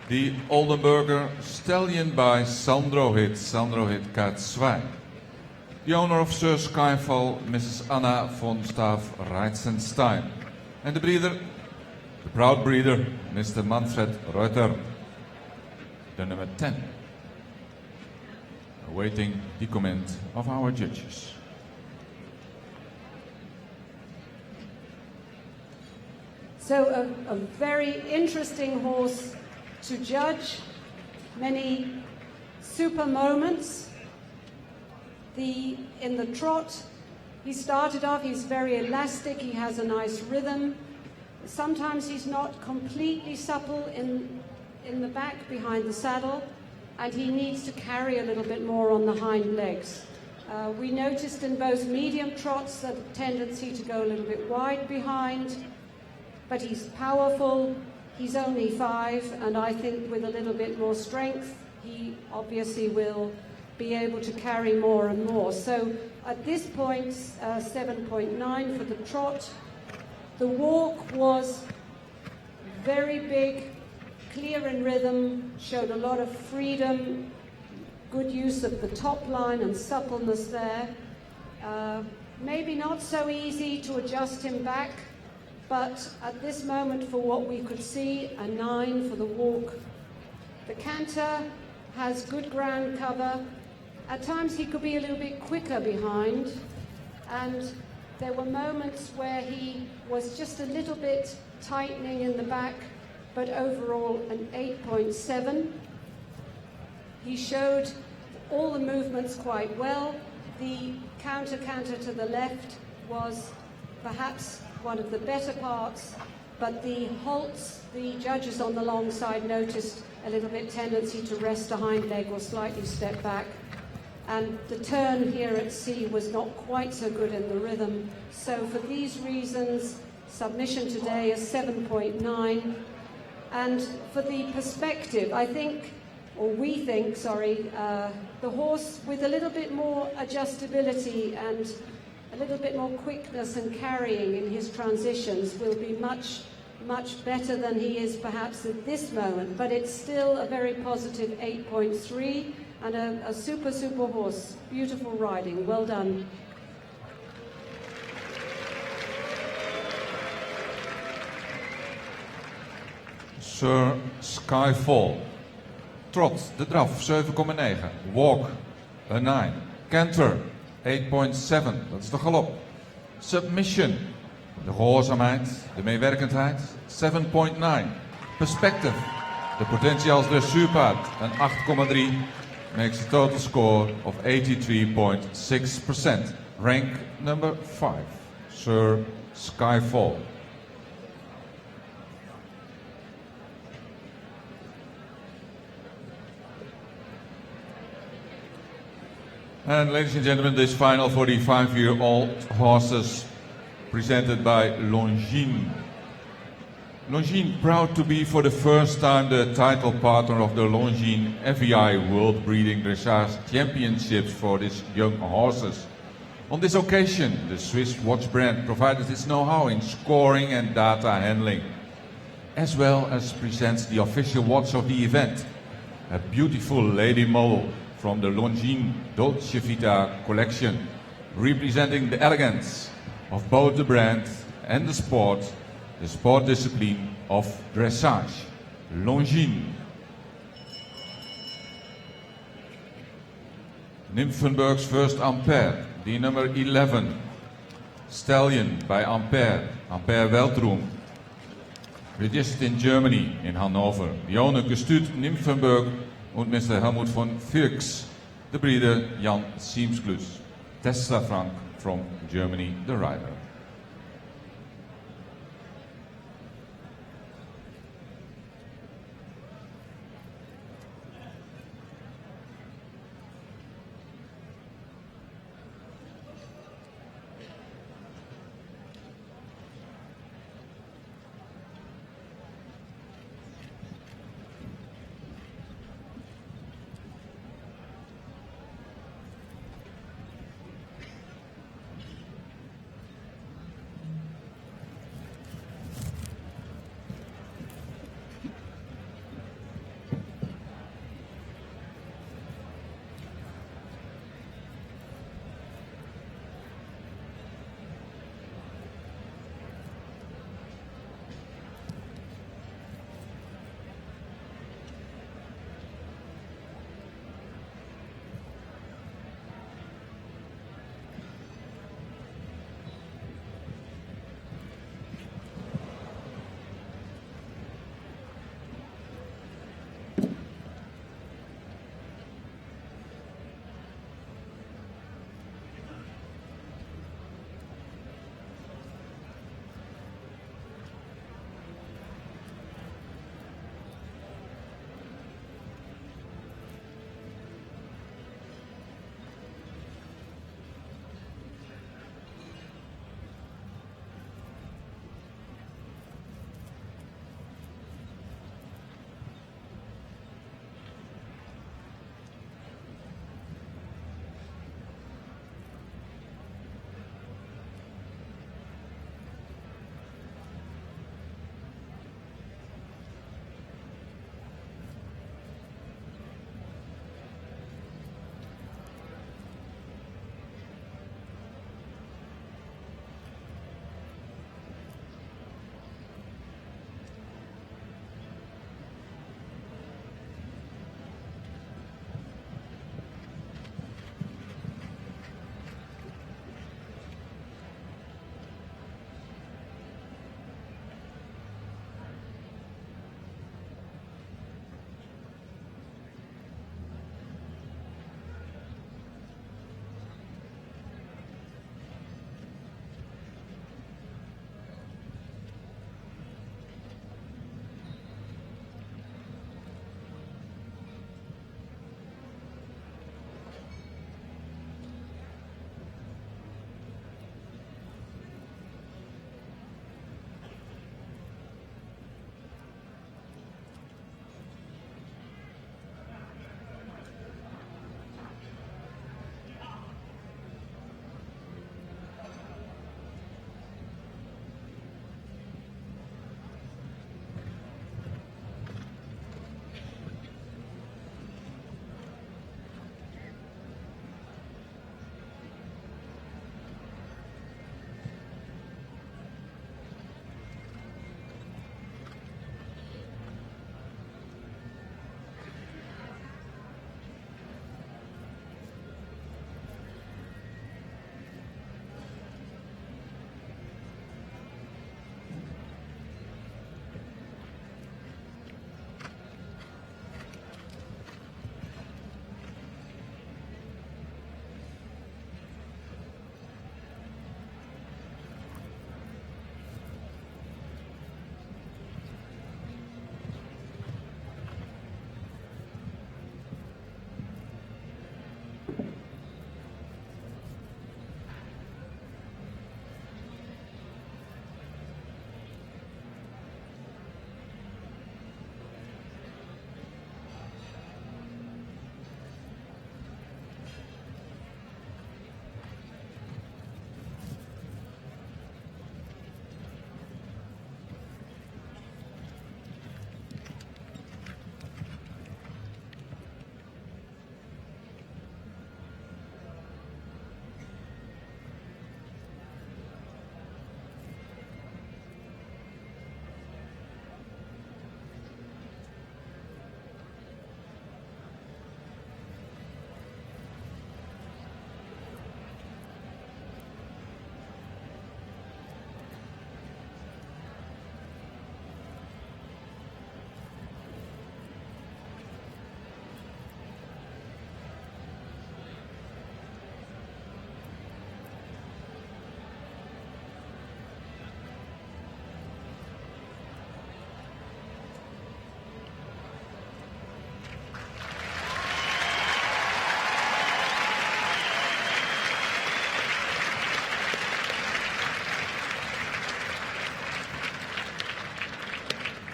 The Oldenburger stallion by Sandrohit K2. The owner of Sir Skyfall, Mrs. Anna von Staaf-Reitzenstein. And the breeder, the proud breeder, Mr. Manfred Reuter. The number 10. Awaiting the comment of our judges. So a very interesting horse to judge. Many super moments. In the trot, he started off, he's very elastic, he has a nice rhythm. Sometimes he's not completely supple in the back behind the saddle, and he needs to carry a little bit more on the hind legs. We noticed in both medium trots that a tendency to go a little bit wide behind, but he's powerful, he's only 5, and I think with a little bit more strength, he obviously will be able to carry more and more. So at this point, 7.9 for the trot. The walk was very big, clear in rhythm, showed a lot of freedom, good use of the top line and suppleness there. Maybe not so easy to adjust him back, but at this moment, for what we could see, a 9 for the walk. The canter has good ground cover. At times he could be a little bit quicker behind, and there were moments where he was just a little bit tightening in the back, but overall an 8.7. He showed all the movements quite well. The counter to the left was perhaps one of the better parts, but the halts, the judges on the long side noticed a little bit tendency to rest a hind leg or slightly step back. And the turn here at C was not quite so good in the rhythm. So for these reasons, submission today is 7.9. And for the perspective, I think, or we think, sorry, the horse with a little bit more adjustability and a little bit more quickness and carrying in his transitions will be much better than he is perhaps at this moment. But it's still a very positive 8.3. And a super horse. Beautiful riding. Well done. Sir Skyfall. Trot, de draf, 7,9. Walk, a 9. Canter, 8.7. Dat is de galop. Submission, de gehoorzaamheid, de meewerkendheid, 7.9. Perspective, de potentie als dressuurpaard, een 8,3. Makes a total score of 83.6%. Rank number 5, Sir Skyfall. And ladies and gentlemen, this final for the 5-year-old horses presented by Longines. Longines proud to be for the first time the title partner of the Longines FEI World Breeding Dressage Championships for these young horses. On this occasion, the Swiss watch brand provided its know-how in scoring and data handling, as well as presents the official watch of the event, a beautiful lady model from the Longines Dolce Vita collection, representing the elegance of both the brand and the sport discipline of dressage. Longines. Nymphenburg's first Ampere, the number 11. Stallion by Ampere Weltruhm. Registered in Germany, in Hanover. The owner Gestüt Nymphenburg und Mr. Helmut von Firks. The breeder Jan Siemsklus. Tessa Frank from Germany, the rider.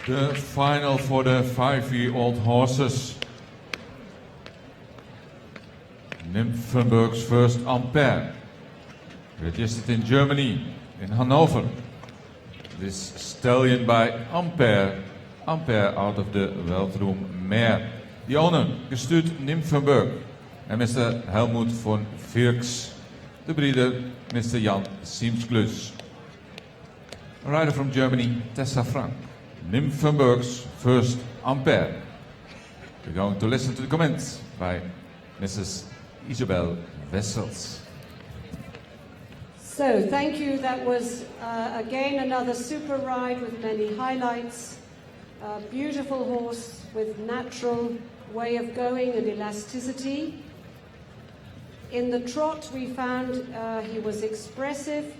The final for the 5-year-old horses. Nymphenburg's first Ampere, registered in Germany, in Hanover. This stallion by Ampere out of the Veldroom mare. The owner, gestuurd Nymphenburg. En Mr. Helmut von Virks. The breeder, Mr. Jan Siemsklus. A rider from Germany, Tessa Frank. Nymphenburg's first Ampere. We're going to listen to the comments by Mrs. Isabel Wessels. So, thank you. That was again another super ride with many highlights. A beautiful horse with natural way of going and elasticity. In the trot, we found he was expressive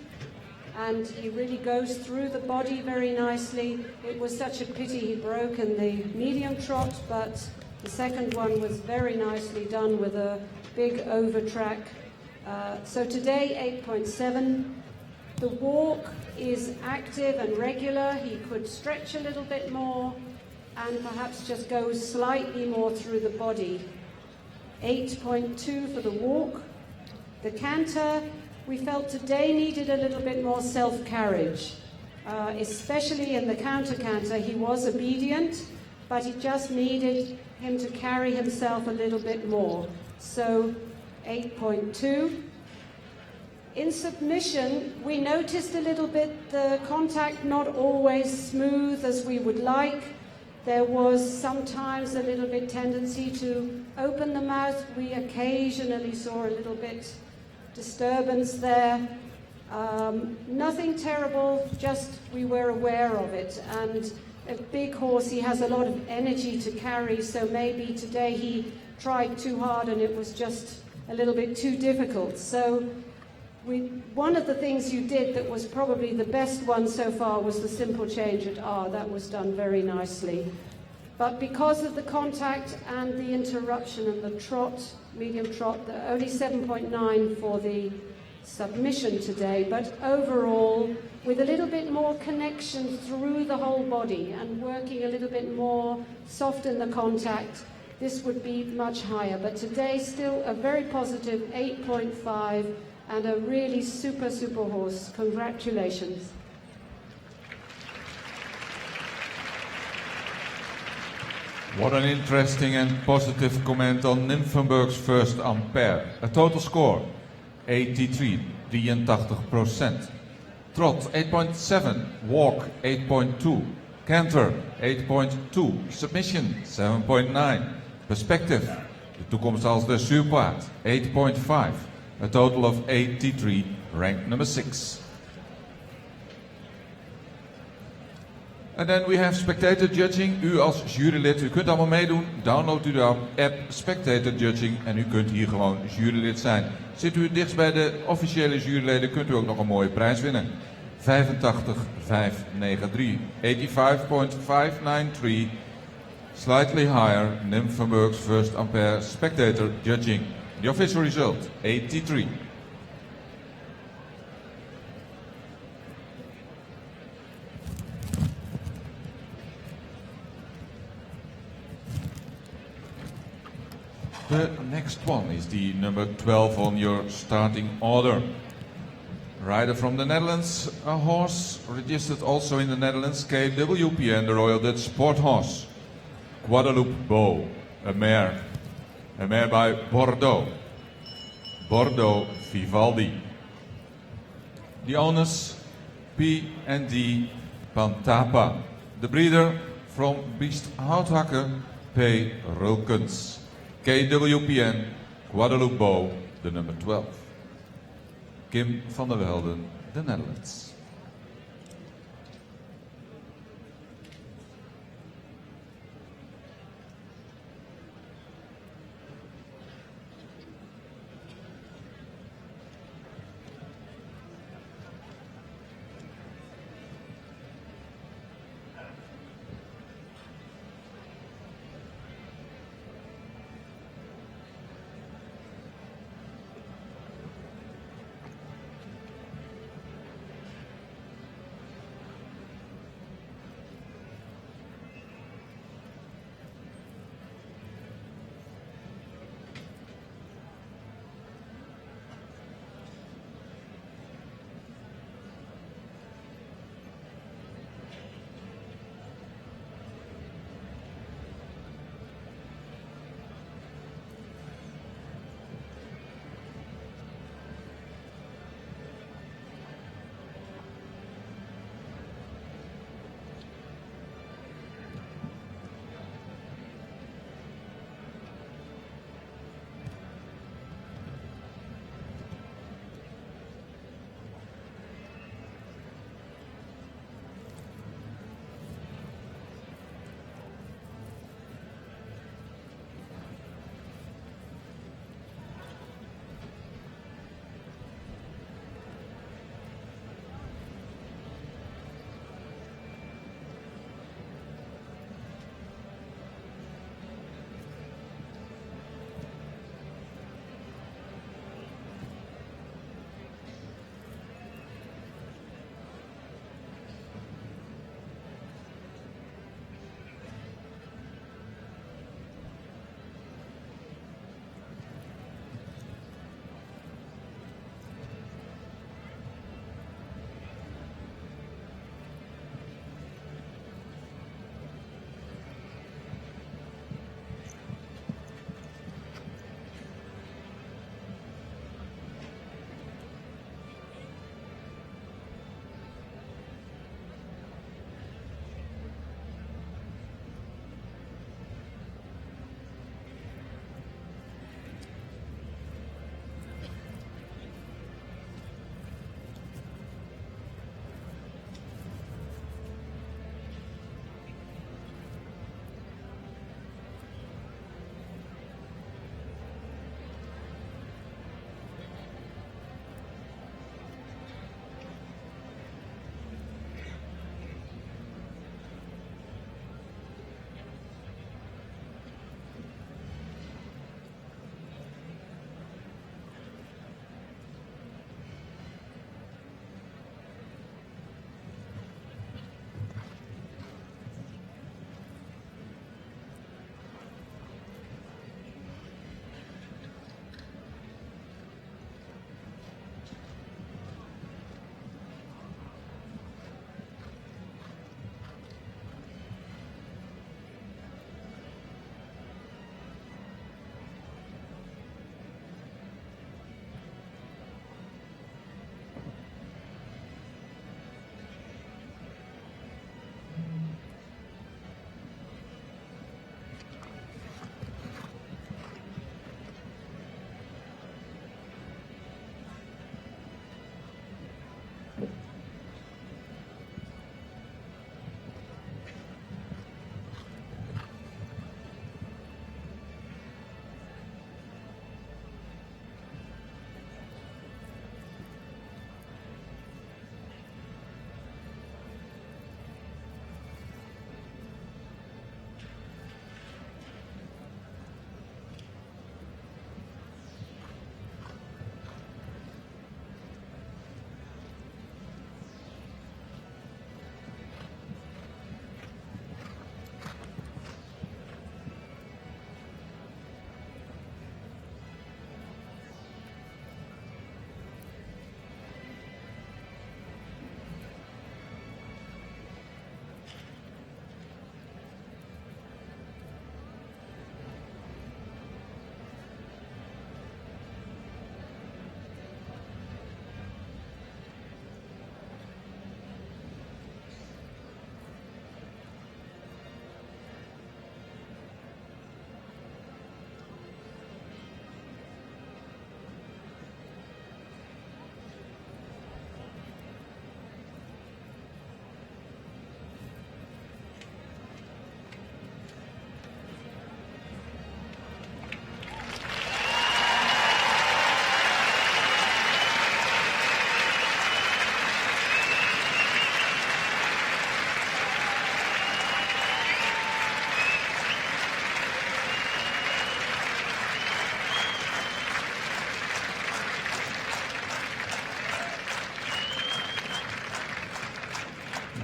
and he really goes through the body very nicely. It was such a pity he broke in the medium trot, but the second one was very nicely done with a big over track. So today, 8.7. The walk is active and regular. He could stretch a little bit more and perhaps just go slightly more through the body. 8.2 for the walk. The canter, we felt today needed a little bit more self-carriage, especially in the counter-canter. He was obedient, but it just needed him to carry himself a little bit more. So 8.2. In submission, we noticed a little bit the contact not always smooth as we would like. There was sometimes a little bit tendency to open the mouth. We occasionally saw a little bit disturbance there. Nothing terrible, just we were aware of it. And a big horse, he has a lot of energy to carry, so maybe today he tried too hard and it was just a little bit too difficult. So one of the things you did that was probably the best one so far was the simple change at R. That was done very nicely. But because of the contact and the interruption and the trot, medium trot, only 7.9 for the submission today, but overall, with a little bit more connection through the whole body and working a little bit more soft in the contact, this would be much higher. But today, still a very positive 8.5 and a really super, super horse. Congratulations. What an interesting and positive comment on Nymphenburg's first Ampere. A total score, 83, 83%. Trot, 8.7. Walk, 8.2. Canter, 8.2. Submission, 7.9. Perspective, de toekomst als de zuurpaard, 8.5. A total of 83, ranked number 6. And then we have spectator judging. U als jurylid, u kunt allemaal meedoen. Download u de app Spectator Judging en u kunt hier gewoon jurylid zijn. Zit u dichtst bij de officiële juryleden, kunt u ook nog een mooie prijs winnen. 85,593. 85.593. Slightly higher, Nymphenburg's first Ampere Spectator Judging. The official result, 83. The next one is the number 12 on your starting order. Rider from the Netherlands, a horse registered also in the Netherlands, KWPN, the Royal Dutch Sport Horse. Guadaloop B, a mare by Bordeaux. Bordeaux Vivaldi. The owners, P&D Pantapa. The breeder from Beest Houthakker, P. Rulkens. KWPN, Guadaloop B, the number 12. Kim van der Welden, the Netherlands.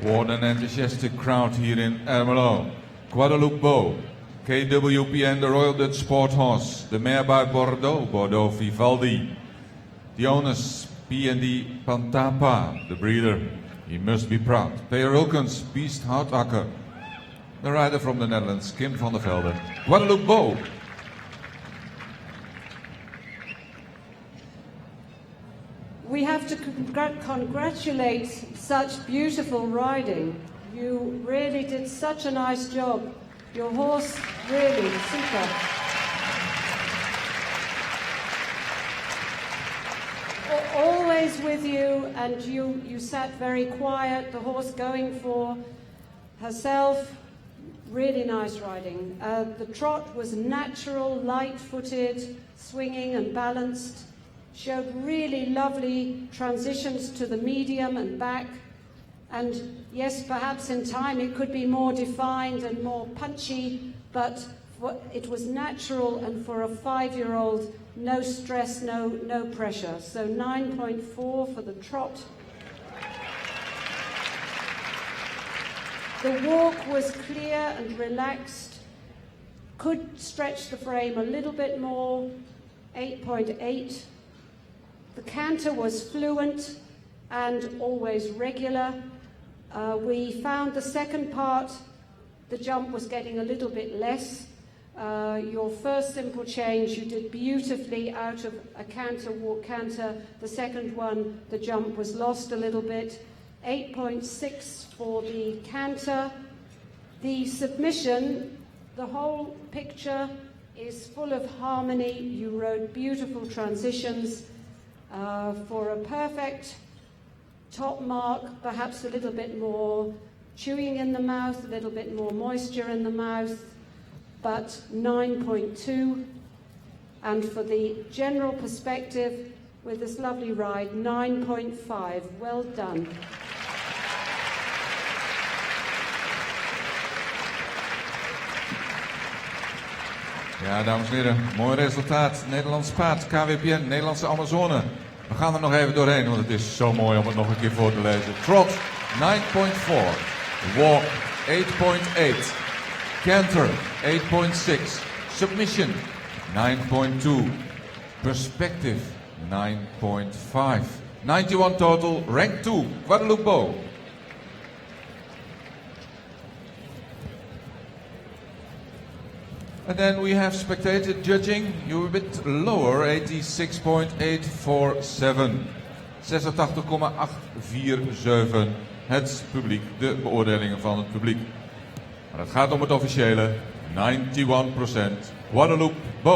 What an enthusiastic crowd here in Ermelo. Guadaloop B, KWPN, the Royal Dutch Sport Horse. The mare by Bordeaux, Bordeaux Vivaldi. The owners, P&D Pantapa, the breeder. He must be proud. Peer Wilkens, Beest Houtakker. The rider from the Netherlands, Kim van der Velde. Guadaloop B. We have to congratulate such beautiful riding. You really did such a nice job. Your horse, really super. Always with you, and you sat very quiet, the horse going for herself. Really nice riding. The trot was natural, light-footed, swinging and balanced. Showed really lovely transitions to the medium and back. And yes, perhaps in time it could be more defined and more punchy, but it was natural, and for a 5-year-old, no stress, no pressure. So 9.4 for the trot. The walk was clear and relaxed, could stretch the frame a little bit more, 8.8. The canter was fluent and always regular. We found the second part, the jump was getting a little bit less. Your first simple change, you did beautifully out of a canter, walk canter. The second one, the jump was lost a little bit. 8.6 for the canter. The submission, the whole picture is full of harmony. You rode beautiful transitions. For a perfect top mark, perhaps a little bit more chewing in the mouth, a little bit more moisture in the mouth, but 9.2. And for the general perspective, with this lovely ride, 9.5. Well done. Ja, dames en heren, mooi resultaat. Nederlands paard, KWPN, Nederlandse Amazone. We gaan er nog even doorheen, want het is zo mooi om het nog een keer voor te lezen. Trot, 9.4. Walk, 8.8. Canter, 8.6. Submission, 9.2. Perspective, 9.5. 91 total, rank 2, Guadaloop B. And then we have spectator judging. You're a bit lower, 86.847. 86,847. Het publiek, de beoordelingen van het publiek. Maar het gaat om het officiële 91%. Guadaloop B.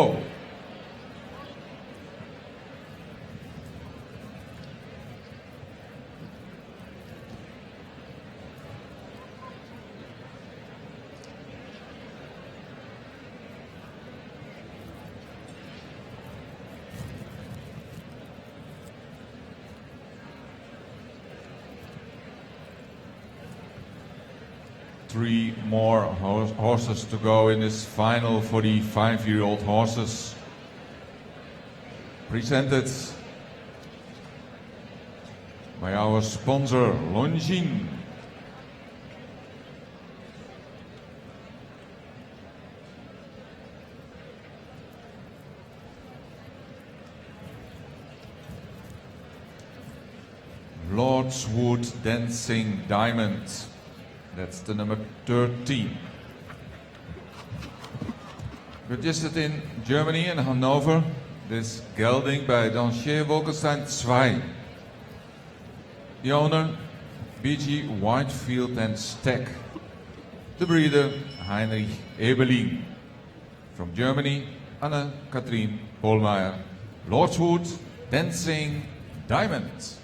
Three more horses to go in this final for the 5-year-old horses. Presented by our sponsor, Longines. Lordswood Dancing Diamond. That's the number 13. Registered in Germany and Hanover. This gelding by Dancier Wolkenstein 2. The owner, B.G. Whitefield and Stack. The breeder, Heinrich Eberlin. From Germany, Anne-Katrien Polmeier. Lordswood Dancing Diamond.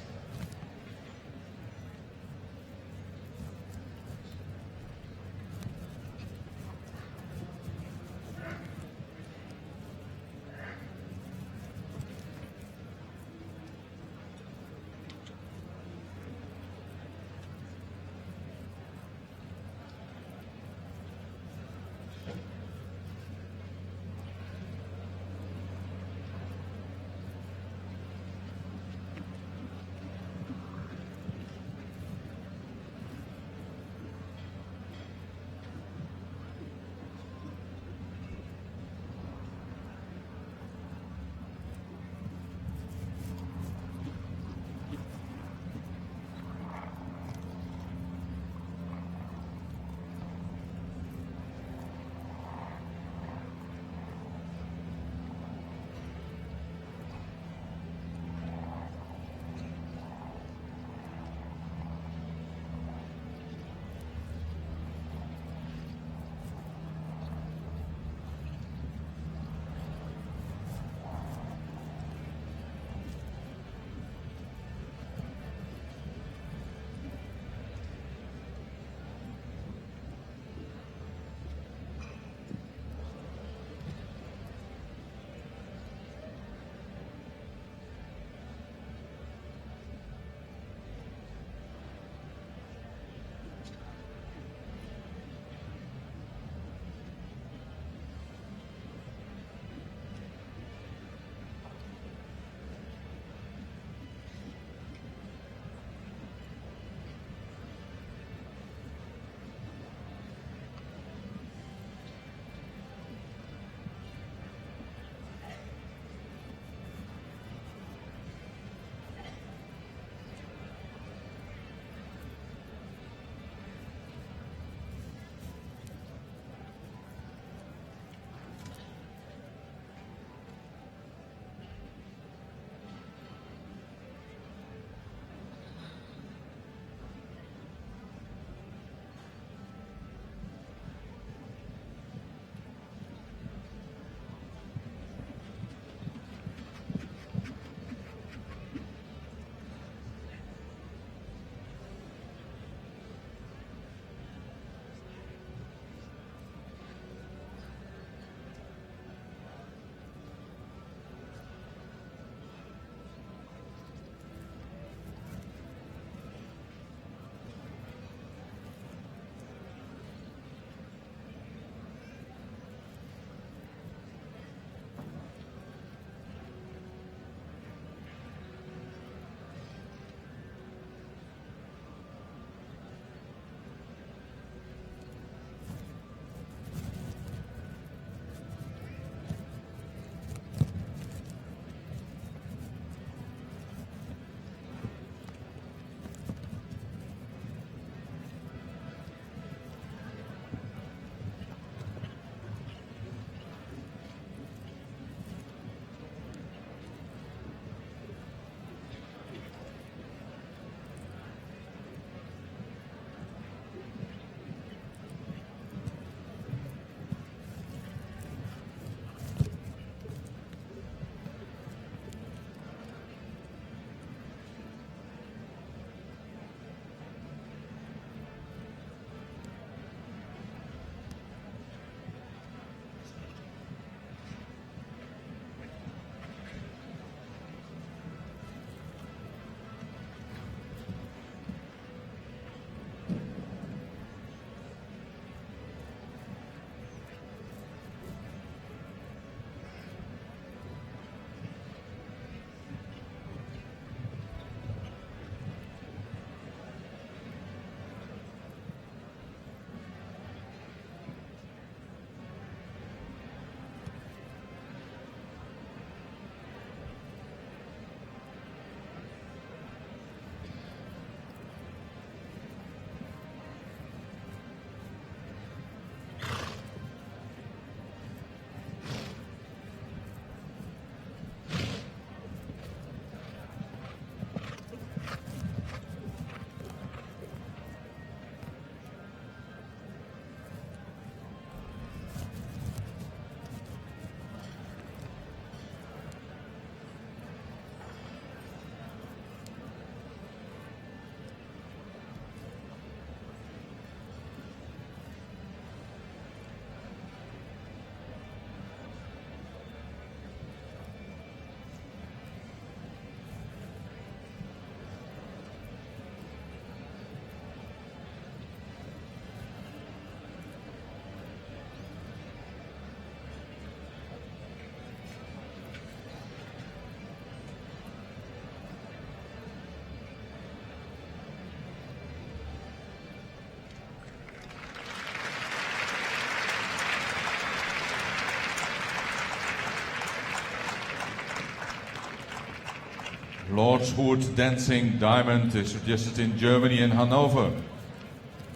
Lordswood Dancing Diamond is registered in Germany in Hanover.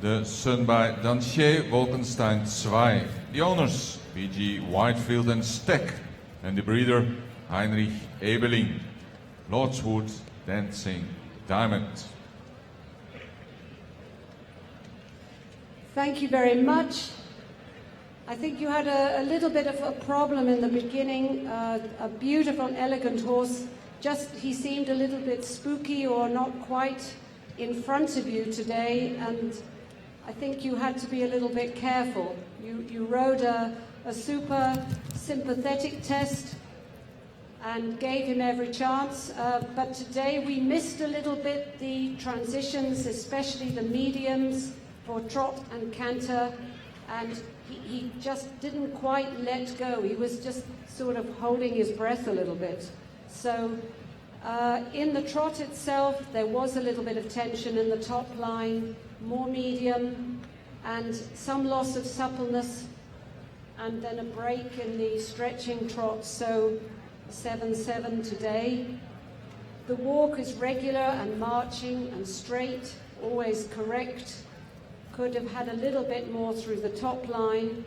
The son by Dancier Wolkenstein 2. The owners, PG Whitefield and Steck, and the breeder, Heinrich Ebeling. Lordswood Dancing Diamond. Thank you very much. I think you had a little bit of a problem in the beginning. A beautiful, elegant horse. Just he seemed a little bit spooky or not quite in front of you today, and I think you had to be a little bit careful. You rode a super sympathetic test and gave him every chance, but today we missed a little bit the transitions, especially the mediums for trot and canter, and he just didn't quite let go. He was just sort of holding his breath a little bit. So in the trot itself, there was a little bit of tension in the top line, more medium, and some loss of suppleness, and then a break in the stretching trot, so 7-7 today. The walk is regular and marching and straight, always correct. Could have had a little bit more through the top line,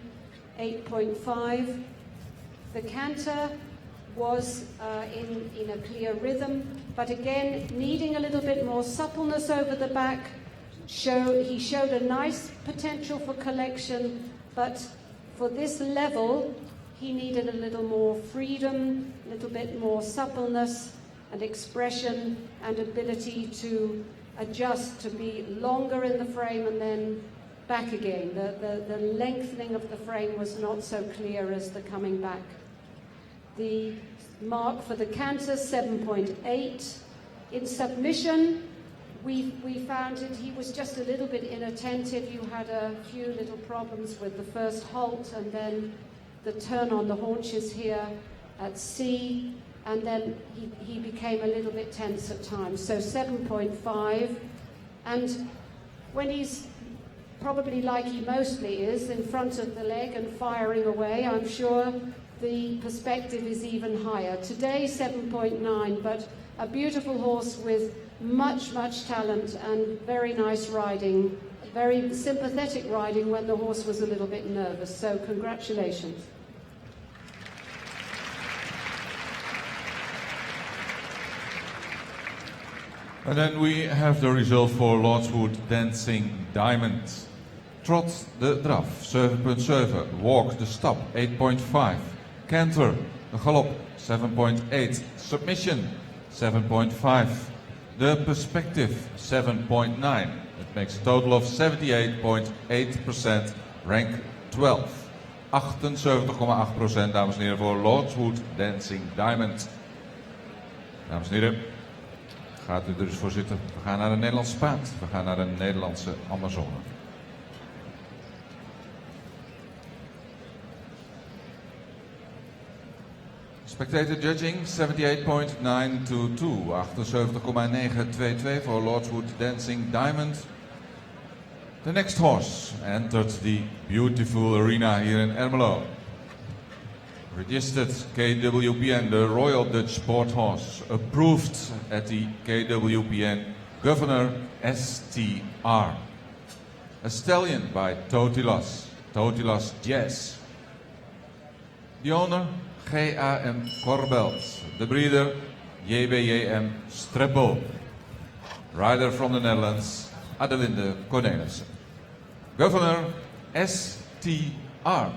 8.5. The canter was in a clear rhythm, but again, needing a little bit more suppleness over the back. He showed a nice potential for collection, but for this level, he needed a little more freedom, a little bit more suppleness and expression and ability to adjust to be longer in the frame and then back again. The lengthening of the frame was not so clear as the coming back. The mark for the canter, 7.8. In submission, we found that he was just a little bit inattentive. You had a few little problems with the first halt and then the turn on the haunches here at C, and then he became a little bit tense at times. So 7.5, and when he's probably like he mostly is, in front of the leg and firing away, I'm sure the perspective is even higher. Today 7.9, but a beautiful horse with much talent and very nice riding, very sympathetic riding when the horse was a little bit nervous. So congratulations. And then we have the result for Lordswood Dancing Diamond. Trot de draf, 7.7. Walk de stap, 8.5. Canter, de galop, 7.8. Submission, 7.5. The perspective, 7.9. It makes a total of 78.8%, rank 12. 78,8%, dames en heren, voor Lordswood Dancing Diamond. Dames en heren, gaat u er dus voor zitten. We gaan naar de Nederlandse paard. We gaan naar de Nederlandse Amazone. Spectator judging 78.922, 78,922 voor Lordswood Dancing Diamond. The next horse entered the beautiful arena here in Ermelo. Registered KWPN, the Royal Dutch Sport Horse, approved at the KWPN Governor STR. A stallion by Totilas Jazz. The owner, GAM Corbelt. The breeder, JBJM Streppel. Rider from the Netherlands, Adelinde Cornelissen. Governor STR.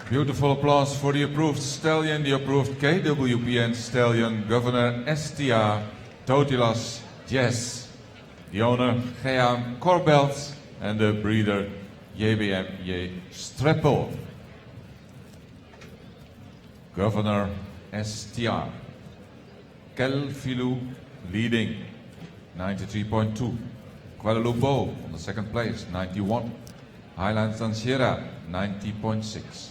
Beautiful applause for the approved stallion, the approved KWPN stallion, Governor STR Totilas Jazz, the owner Gra Corbelt, and the breeder JBM Streppel. Governor STR. Quel, Filou leading, 93.2. Guadaloop B on the second place, 91. Highlands Sierra, 90.6.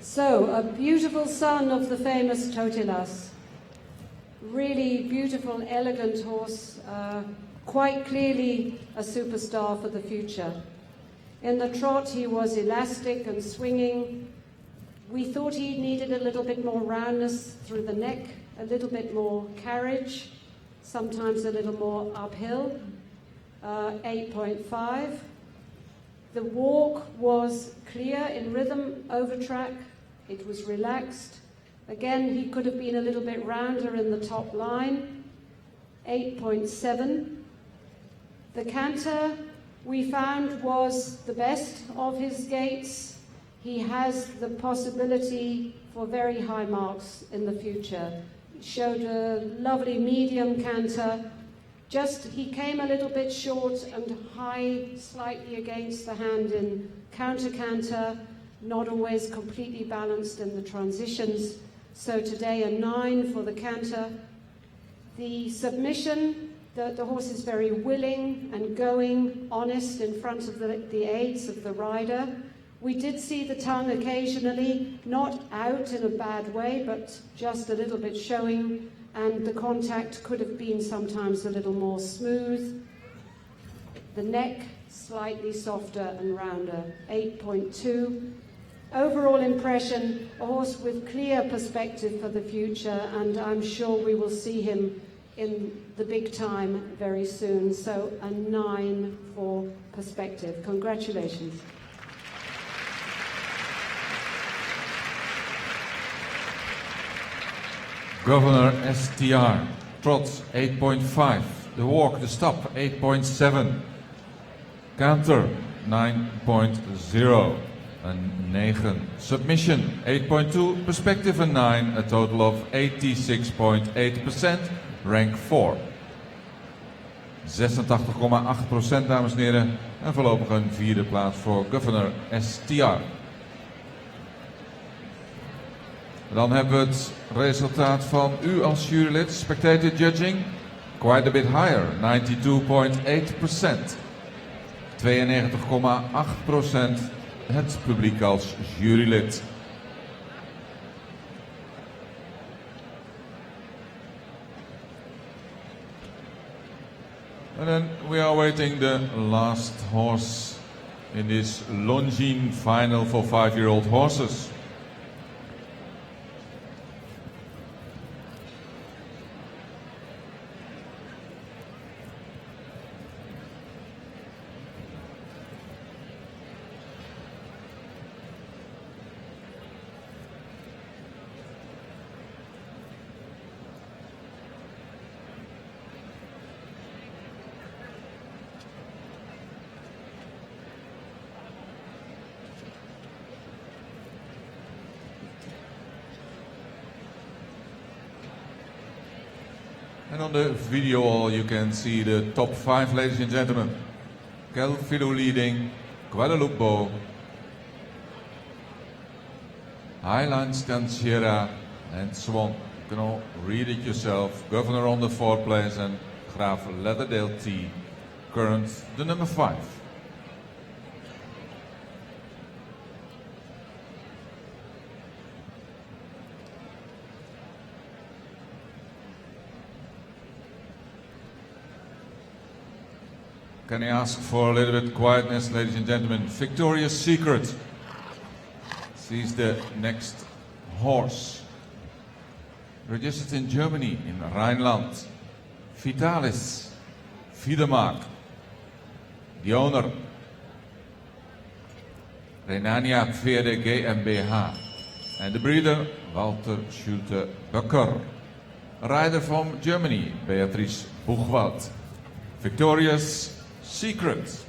So, a beautiful son of the famous Totilas. Really beautiful, elegant horse, quite clearly a superstar for the future. In the trot, he was elastic and swinging. We thought he needed a little bit more roundness through the neck, a little bit more carriage, sometimes a little more uphill, 8.5. The walk was clear in rhythm over track. It was relaxed. Again, he could have been a little bit rounder in the top line, 8.7. The canter we found was the best of his gaits. He has the possibility for very high marks in the future. He showed a lovely medium canter. Just he came a little bit short and high slightly against the hand in counter canter, not always completely balanced in the transitions. So today a 9 for the canter. The submission, the horse is very willing and going, honest in front of the aids of the rider. We did see the tongue occasionally, not out in a bad way, but just a little bit showing, and the contact could have been sometimes a little more smooth. The neck slightly softer and rounder, 8.2. Overall impression, a horse with clear perspective for the future, and I'm sure we will see him in the big time very soon. So a 9 for perspective. Congratulations. Governor STR, trot 8.5. The walk, the stop 8.7. Canter 9.0. A 9. Submission 8.2. Perspective a 9. A total of 86.8%. Rank 4. 86,8% dames en heren. En voorlopig een 4e plaats voor Governor STR. Dan hebben we het resultaat van u als jurylid. Spectator judging, quite a bit higher, 92.8%. 92,8% het publiek als jurylid. And then we are waiting the last horse in this Longines Final for 5-year-old horses. And on the video all you can see the top 5, ladies and gentlemen. Quel, Filou leading, Guadaloop B, Highlands Sierra and Swan. You can all read it yourself. Governor on the 4th place and Gra Lederdale T, current the number 5. Can I ask for a little bit of quietness, ladies and gentlemen? Victoria's Secret sees the next horse. Registered in Germany, in Rhineland. Vitalis, Wiedemark. The owner, Renania Pferde GmbH. And the breeder, Walter Schulte Becker. A rider from Germany, Beatrice Buchwald. Victorious Secret.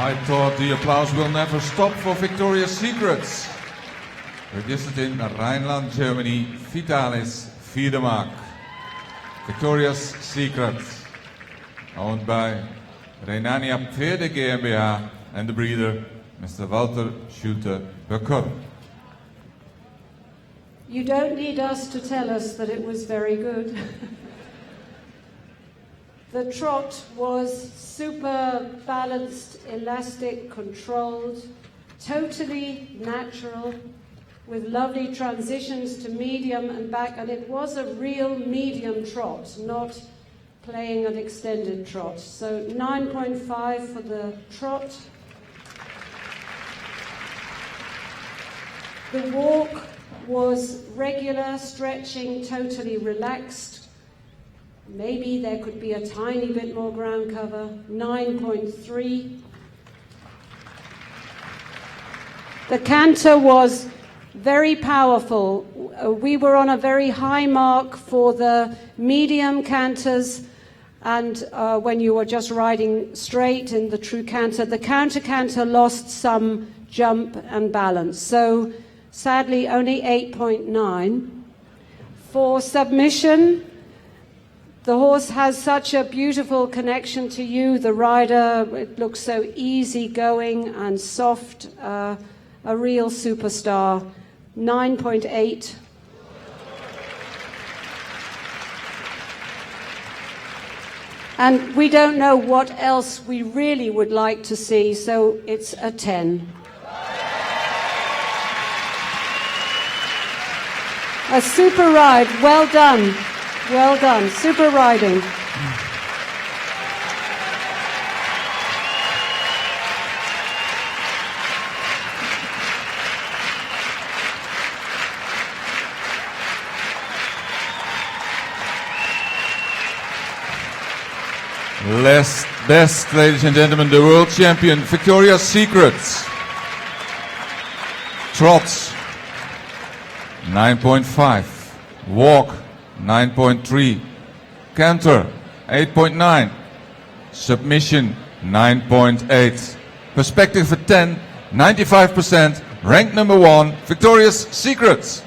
I thought the applause will never stop for Victoria's Secrets. Registered in Rhineland, Germany, Vitalis Vierdemark. Victoria's Secret, owned by Rhenania Pferde GmbH and the breeder, Mr. Walter Schulte-Becker. You don't need us to tell us that it was very good. The trot was super balanced, elastic, controlled, totally natural, with lovely transitions to medium and back, and it was a real medium trot, not playing an extended trot. So 9.5 for the trot. The walk was regular, stretching, totally relaxed. Maybe there could be a tiny bit more ground cover. 9.3. The canter was very powerful. We were on a very high mark for the medium canters, and when you were just riding straight in the true canter, the counter lost some jump and balance. So sadly, only 8.9. For submission, the horse has such a beautiful connection to you, the rider. It looks so easygoing and soft, a real superstar. 9.8. And we don't know what else we really would like to see, so it's a 10. A super ride, well done, super riding. Last best, ladies and gentlemen, the world champion, Victoria's Secrets. Trots, 9.5. Walk, 9.3. Canter, 8.9. Submission, 9.8. Perspective for 10, 95%. Ranked number 1, Victoria's Secrets.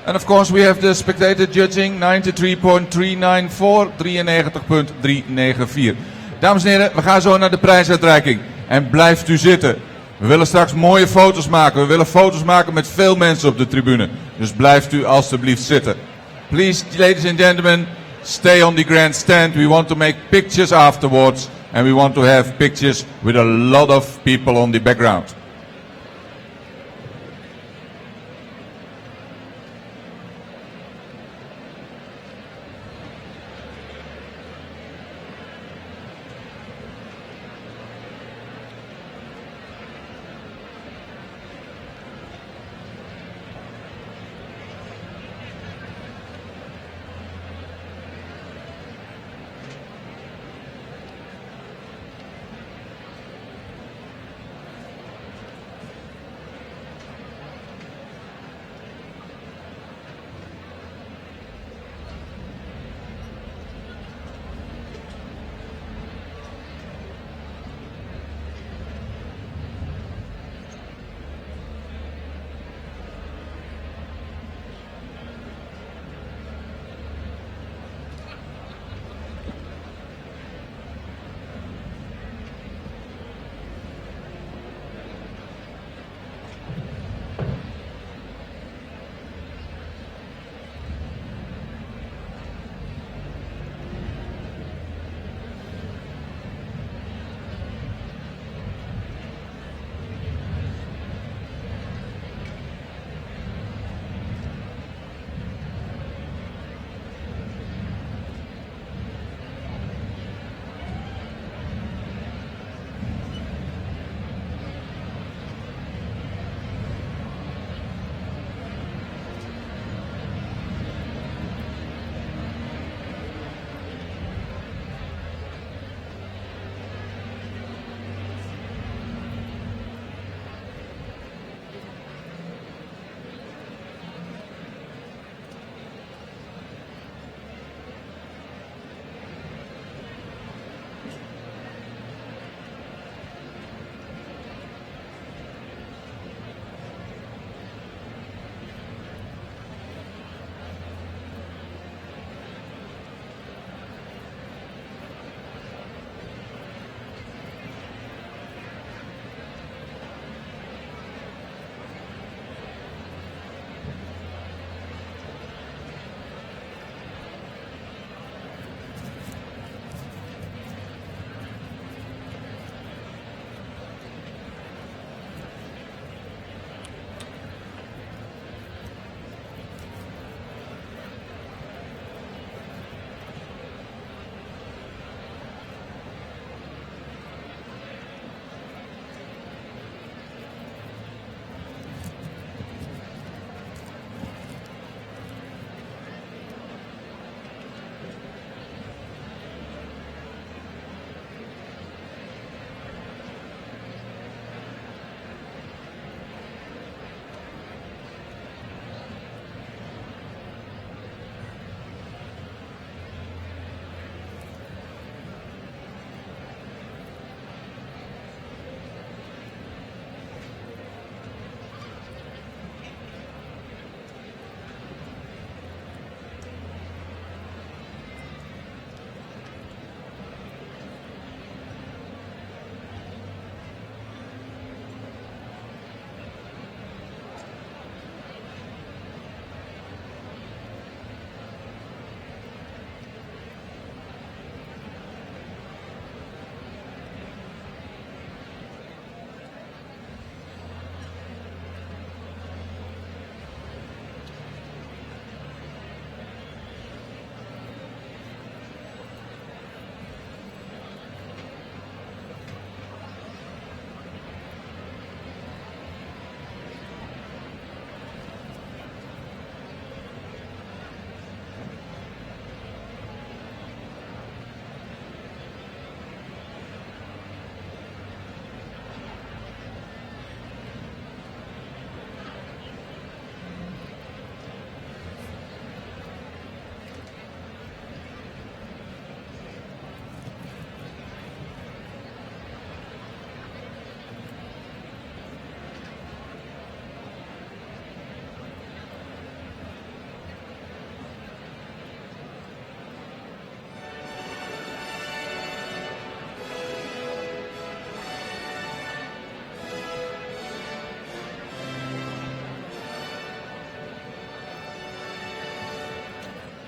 And of course we have the spectator judging, 93.394, 93.394. Dames en heren, we gaan zo naar de prijsuitreiking. En blijft u zitten. We willen straks mooie foto's maken. We willen foto's maken met veel mensen op de tribune. Dus blijft u alstublieft zitten. Please, ladies and gentlemen, stay on the grandstand. We want to make pictures afterwards. And we want to have pictures with a lot of people on the background.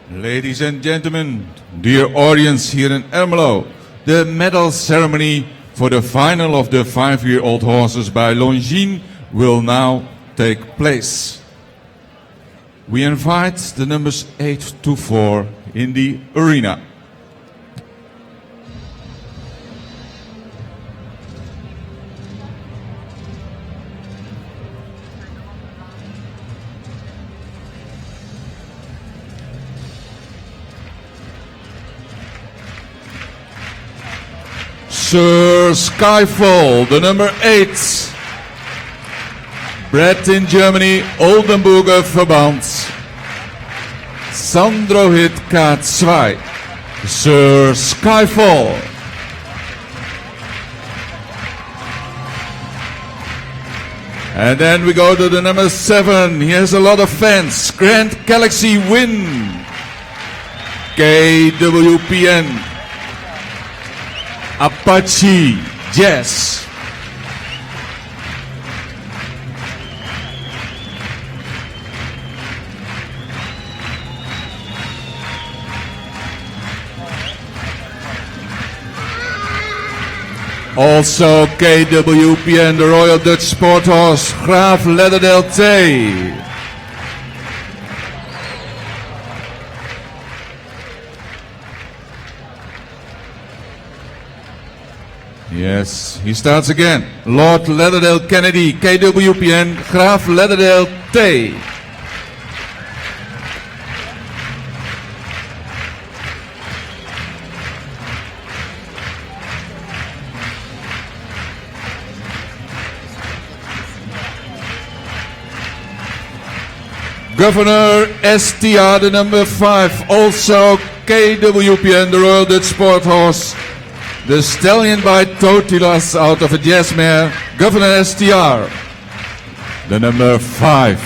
Ladies and gentlemen, dear audience here in Ermelo, the medal ceremony for the final of the 5-year-old horses by Longines will now take place. We invite the numbers 8 to 4 in the arena. Sir Skyfall, the number 8. Bred in Germany, Oldenburger Verband. Sandrohit K2. Sir Skyfall. And then we go to the number 7. He has a lot of fans. Grand Galaxy Win. KWPN. Apache Jazz. Also KWPN, the Royal Dutch Sport Horse, Gra Lederdale T. Yes, he starts again. Lord Lederdale Kennedy, KWPN, Gra Lederdale T. Governor STR, the number 5, also KWPN, the Royal Dutch Sport Horse. The stallion by Totilas out of a jazz mare, Governor STR, the number 5.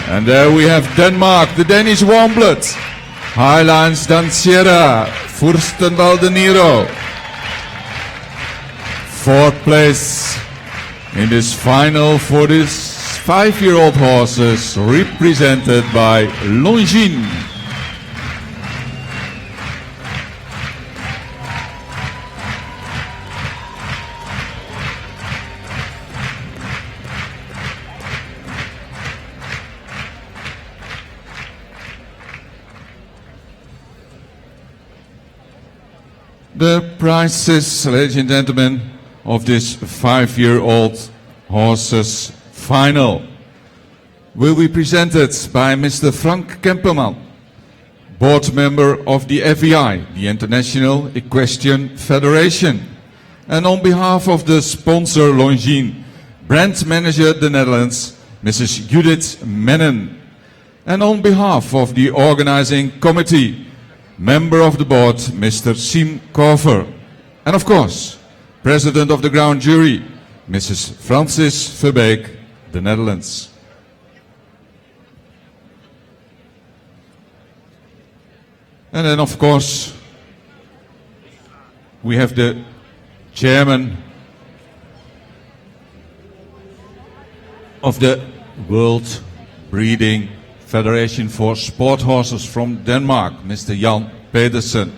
And there we have Denmark, the Danish warm blood, Highlands Danciera, Furstenwalde Nero. 4th place in this final for this 5-year-old horses, represented by Longines. The prizes, ladies and gentlemen, of this 5-year-old horses final will be presented by Mr. Frank Kemperman, board member of the FEI, the International Equestrian Federation, and on behalf of the sponsor Longines, brand manager the Netherlands, Mrs. Judith Mennen, and on behalf of the organizing committee, member of the board, Mr. Siem Korver, and of course, president of the ground jury, Mrs. Francis Verbeek, the Netherlands. And then of course, we have the chairman of the World Breeding Federation for Sport Horses from Denmark, Mr. Jan Pedersen.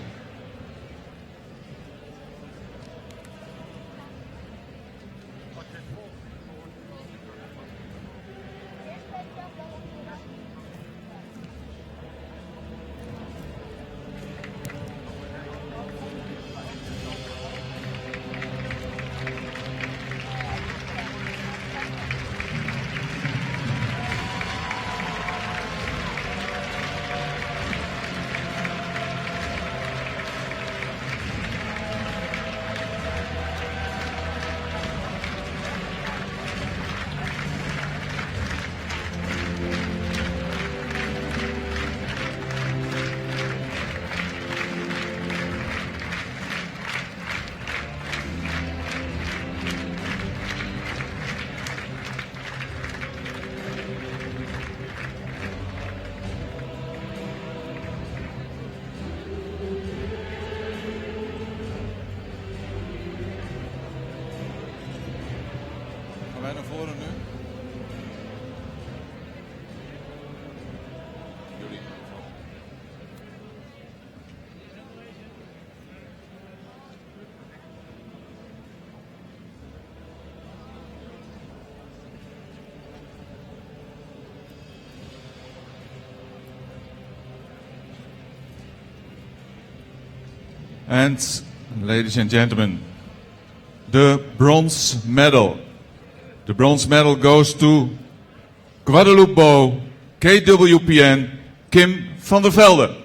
And ladies and gentlemen, the bronze medal. The bronze medal goes to Guadaloop B, KWPN, Kim van der Velde.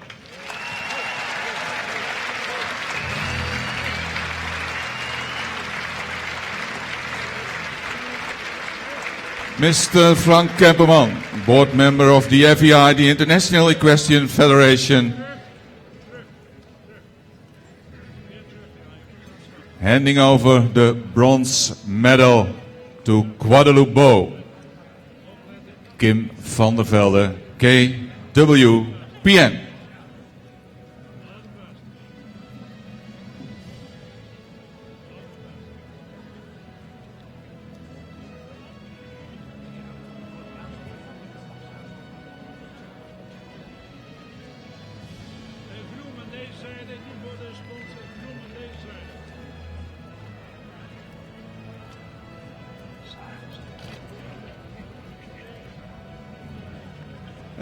Mr. Frank Kemperman, board member of the FEI, the International Equestrian Federation, handing over the bronze medal to Guadaloop B, Kim van der Velde, KWPN.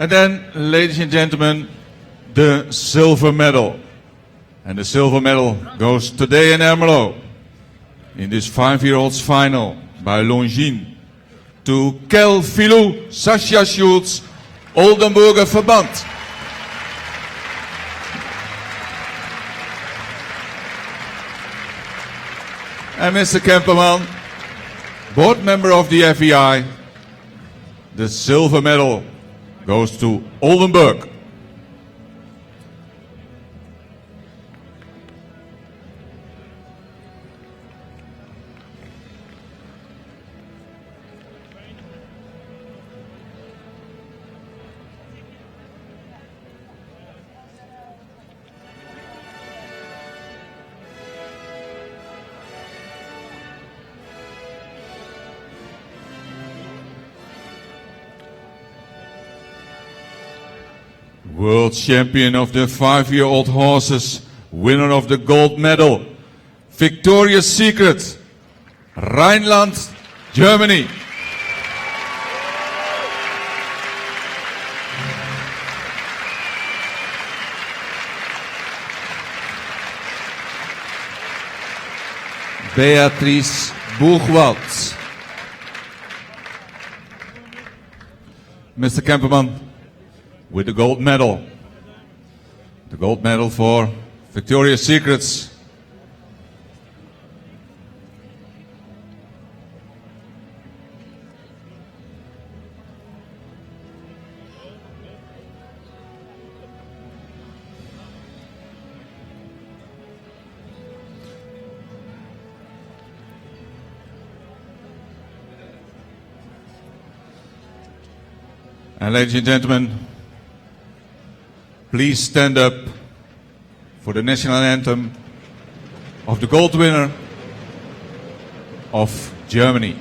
And then, ladies and gentlemen, the silver medal. And the silver medal goes today in Ermelo, in this 5-year-olds final by Longines, to Quel, Filou, Sascha Schulz, Oldenburger Verband. And Mr. Kemperman, board member of the FEI, the silver medal goes to Oldenburg. World champion of the 5-year-old horses, winner of the gold medal, Victoria's Secret, Rhineland, Germany. Beatrice Boegwald. Mr. Kemperman, with the gold medal. The gold medal for Victoria's Secrets. And ladies and gentlemen, please stand up for the national anthem of the gold winner of Germany.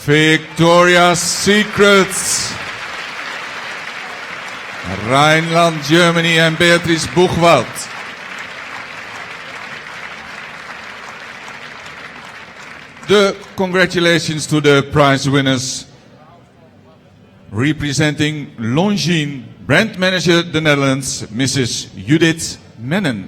Victoria's Secrets, Rhineland, Germany, and Beatrice Boegwald. The congratulations to the prize winners. Representing Longines, brand manager the Netherlands, Mrs. Judith Mennen.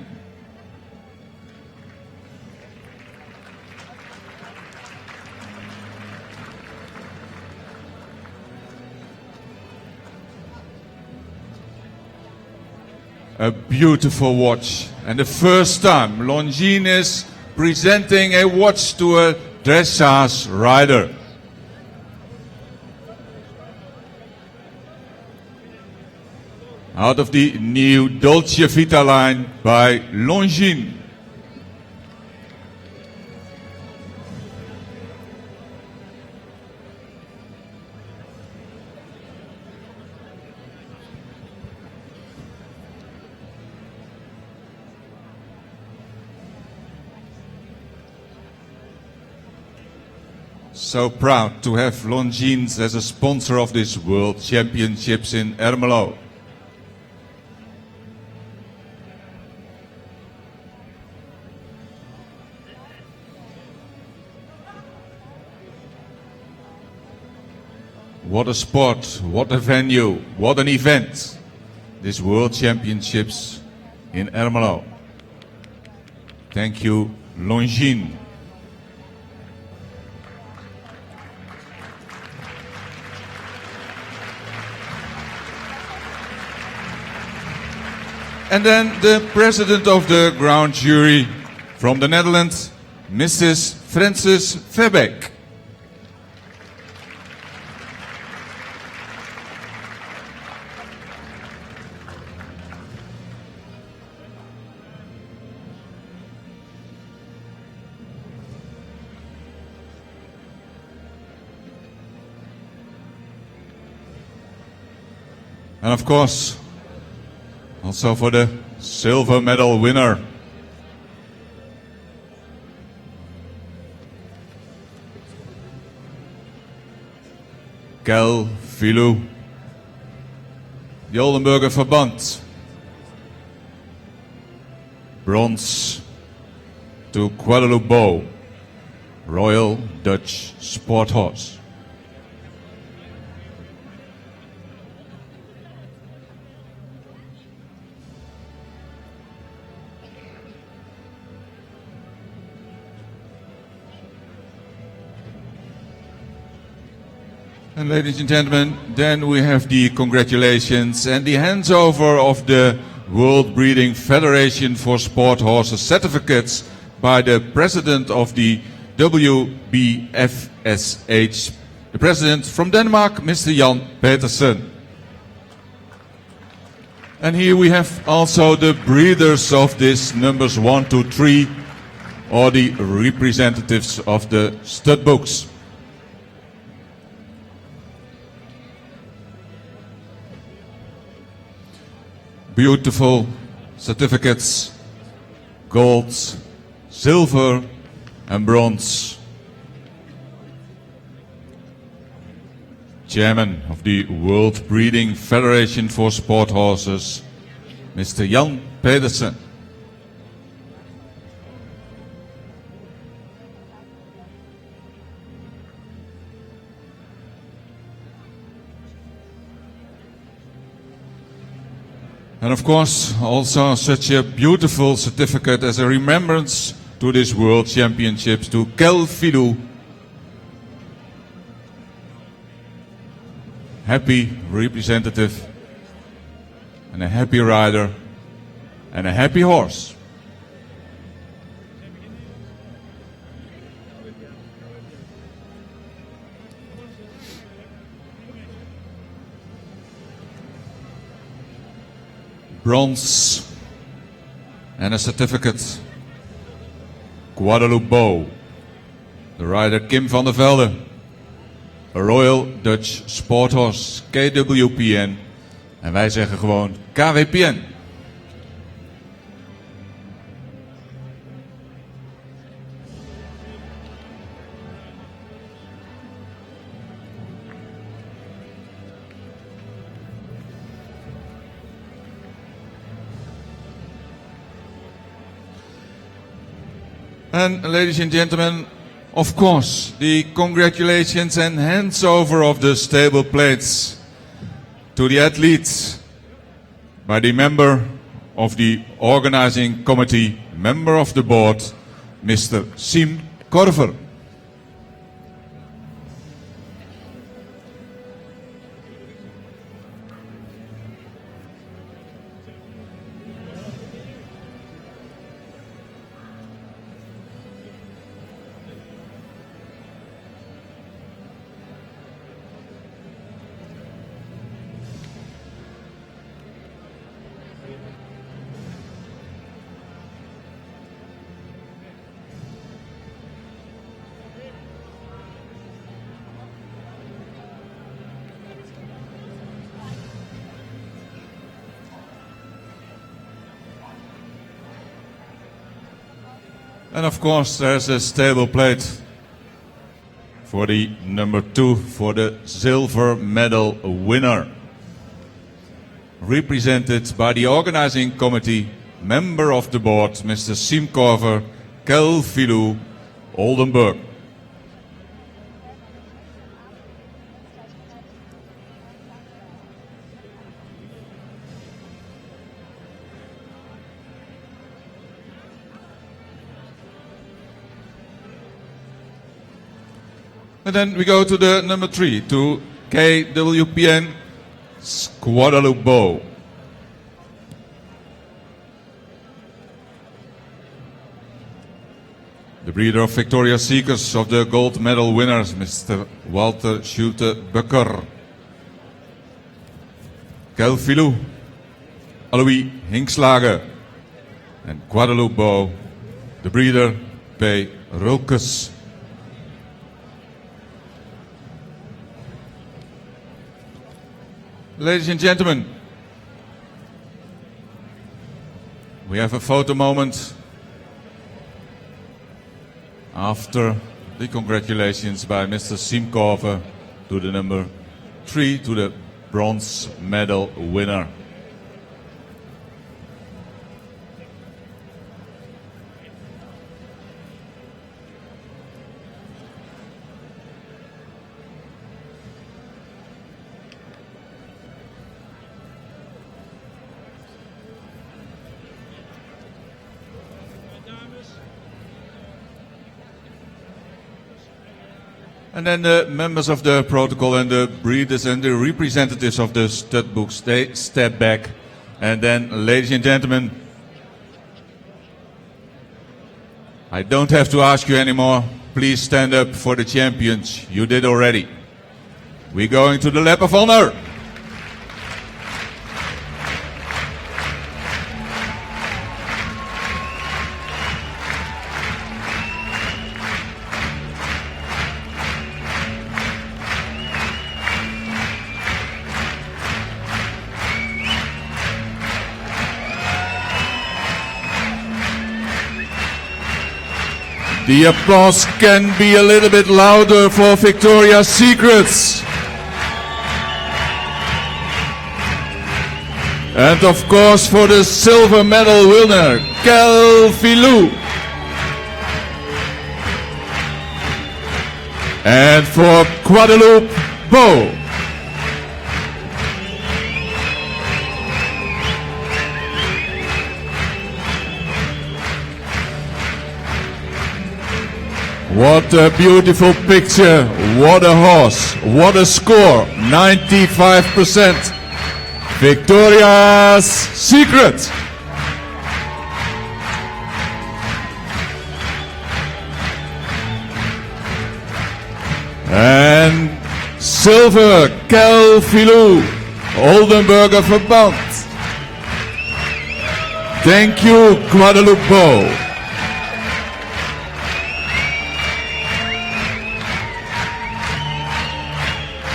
a beautiful watch. And the first time Longines is presenting a watch to a dressage rider. Out of the new Dolce Vita line by Longines. So proud to have Longines as a sponsor of this World Championships in Ermelo. What a sport, what a venue, what an event. This World Championships in Ermelo. Thank you, Longines. And then the president of the ground jury from the Netherlands, Mrs. Frances Verbeek. And of course, also for the silver medal winner, Quel, Filou, the Oldenburger Verband. Bronze to Guadaloop B, Royal Dutch Sport Horse. And ladies and gentlemen, then we have the congratulations and the handover of the World Breeding Federation for Sport Horses certificates by the president of the WBFSH, the president from Denmark, Mr. Jan Petersen. And here we have also the breeders of this numbers 1 to 3, or the representatives of the stud books. Beautiful certificates, gold, silver and bronze. Chairman of the World Breeding Federation for Sport Horses, Mr. Jan Pedersen. And of course, also such a beautiful certificate as a remembrance to this World Championships to Quel Filou. Happy representative and a happy rider and a happy horse. Bronze and a certificate, Guadaloop B, the rider Kim van der Velde, a Royal Dutch Sport Horse, KWPN, en wij zeggen gewoon KWPN. And ladies and gentlemen, of course, the congratulations and handover of the stable plates to the athletes by the member of the organizing committee, member of the board, Mr. Siem Korver. And of course there's a stable plate for the number 2, for the silver medal winner. Represented by the organizing committee, member of the board, Mr. Simcover, Quel, Filou, Oldenburg. And then we go to the number 3, to KWPN Guadaloop B. The breeder of Victoria's Secrets of the gold medal winners, Mr. Walter Schulte-Bucker. Quel, Filou, Alois Hinkslage. And Guadaloop B, the breeder, P. Rulkes. Ladies and gentlemen, we have a photo moment after the congratulations by Mr. Simcover to the number 3, to the bronze medal winner. And then the members of the protocol and the breeders and the representatives of the stud books, they step back. And then, ladies and gentlemen, I don't have to ask you anymore. Please stand up for the champions. You did already. We're going to the lap of honor. The applause can be a little bit louder for Victoria's Secrets. And of course for the silver medal winner, Quel, Filou. And for Guadaloop B. What a beautiful picture, what a horse, what a score, 95%. Victoria's Secret. And silver, Quel, Filou, Oldenburger Verband. Thank you, Guadaloop B.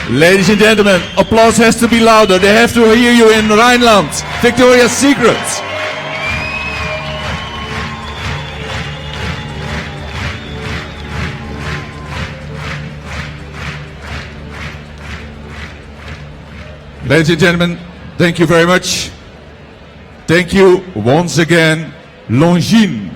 Ladies and gentlemen, applause has to be louder. They have to hear you in Rhineland. Victoria's Secret. Ladies and gentlemen, thank you very much. Thank you once again, Longines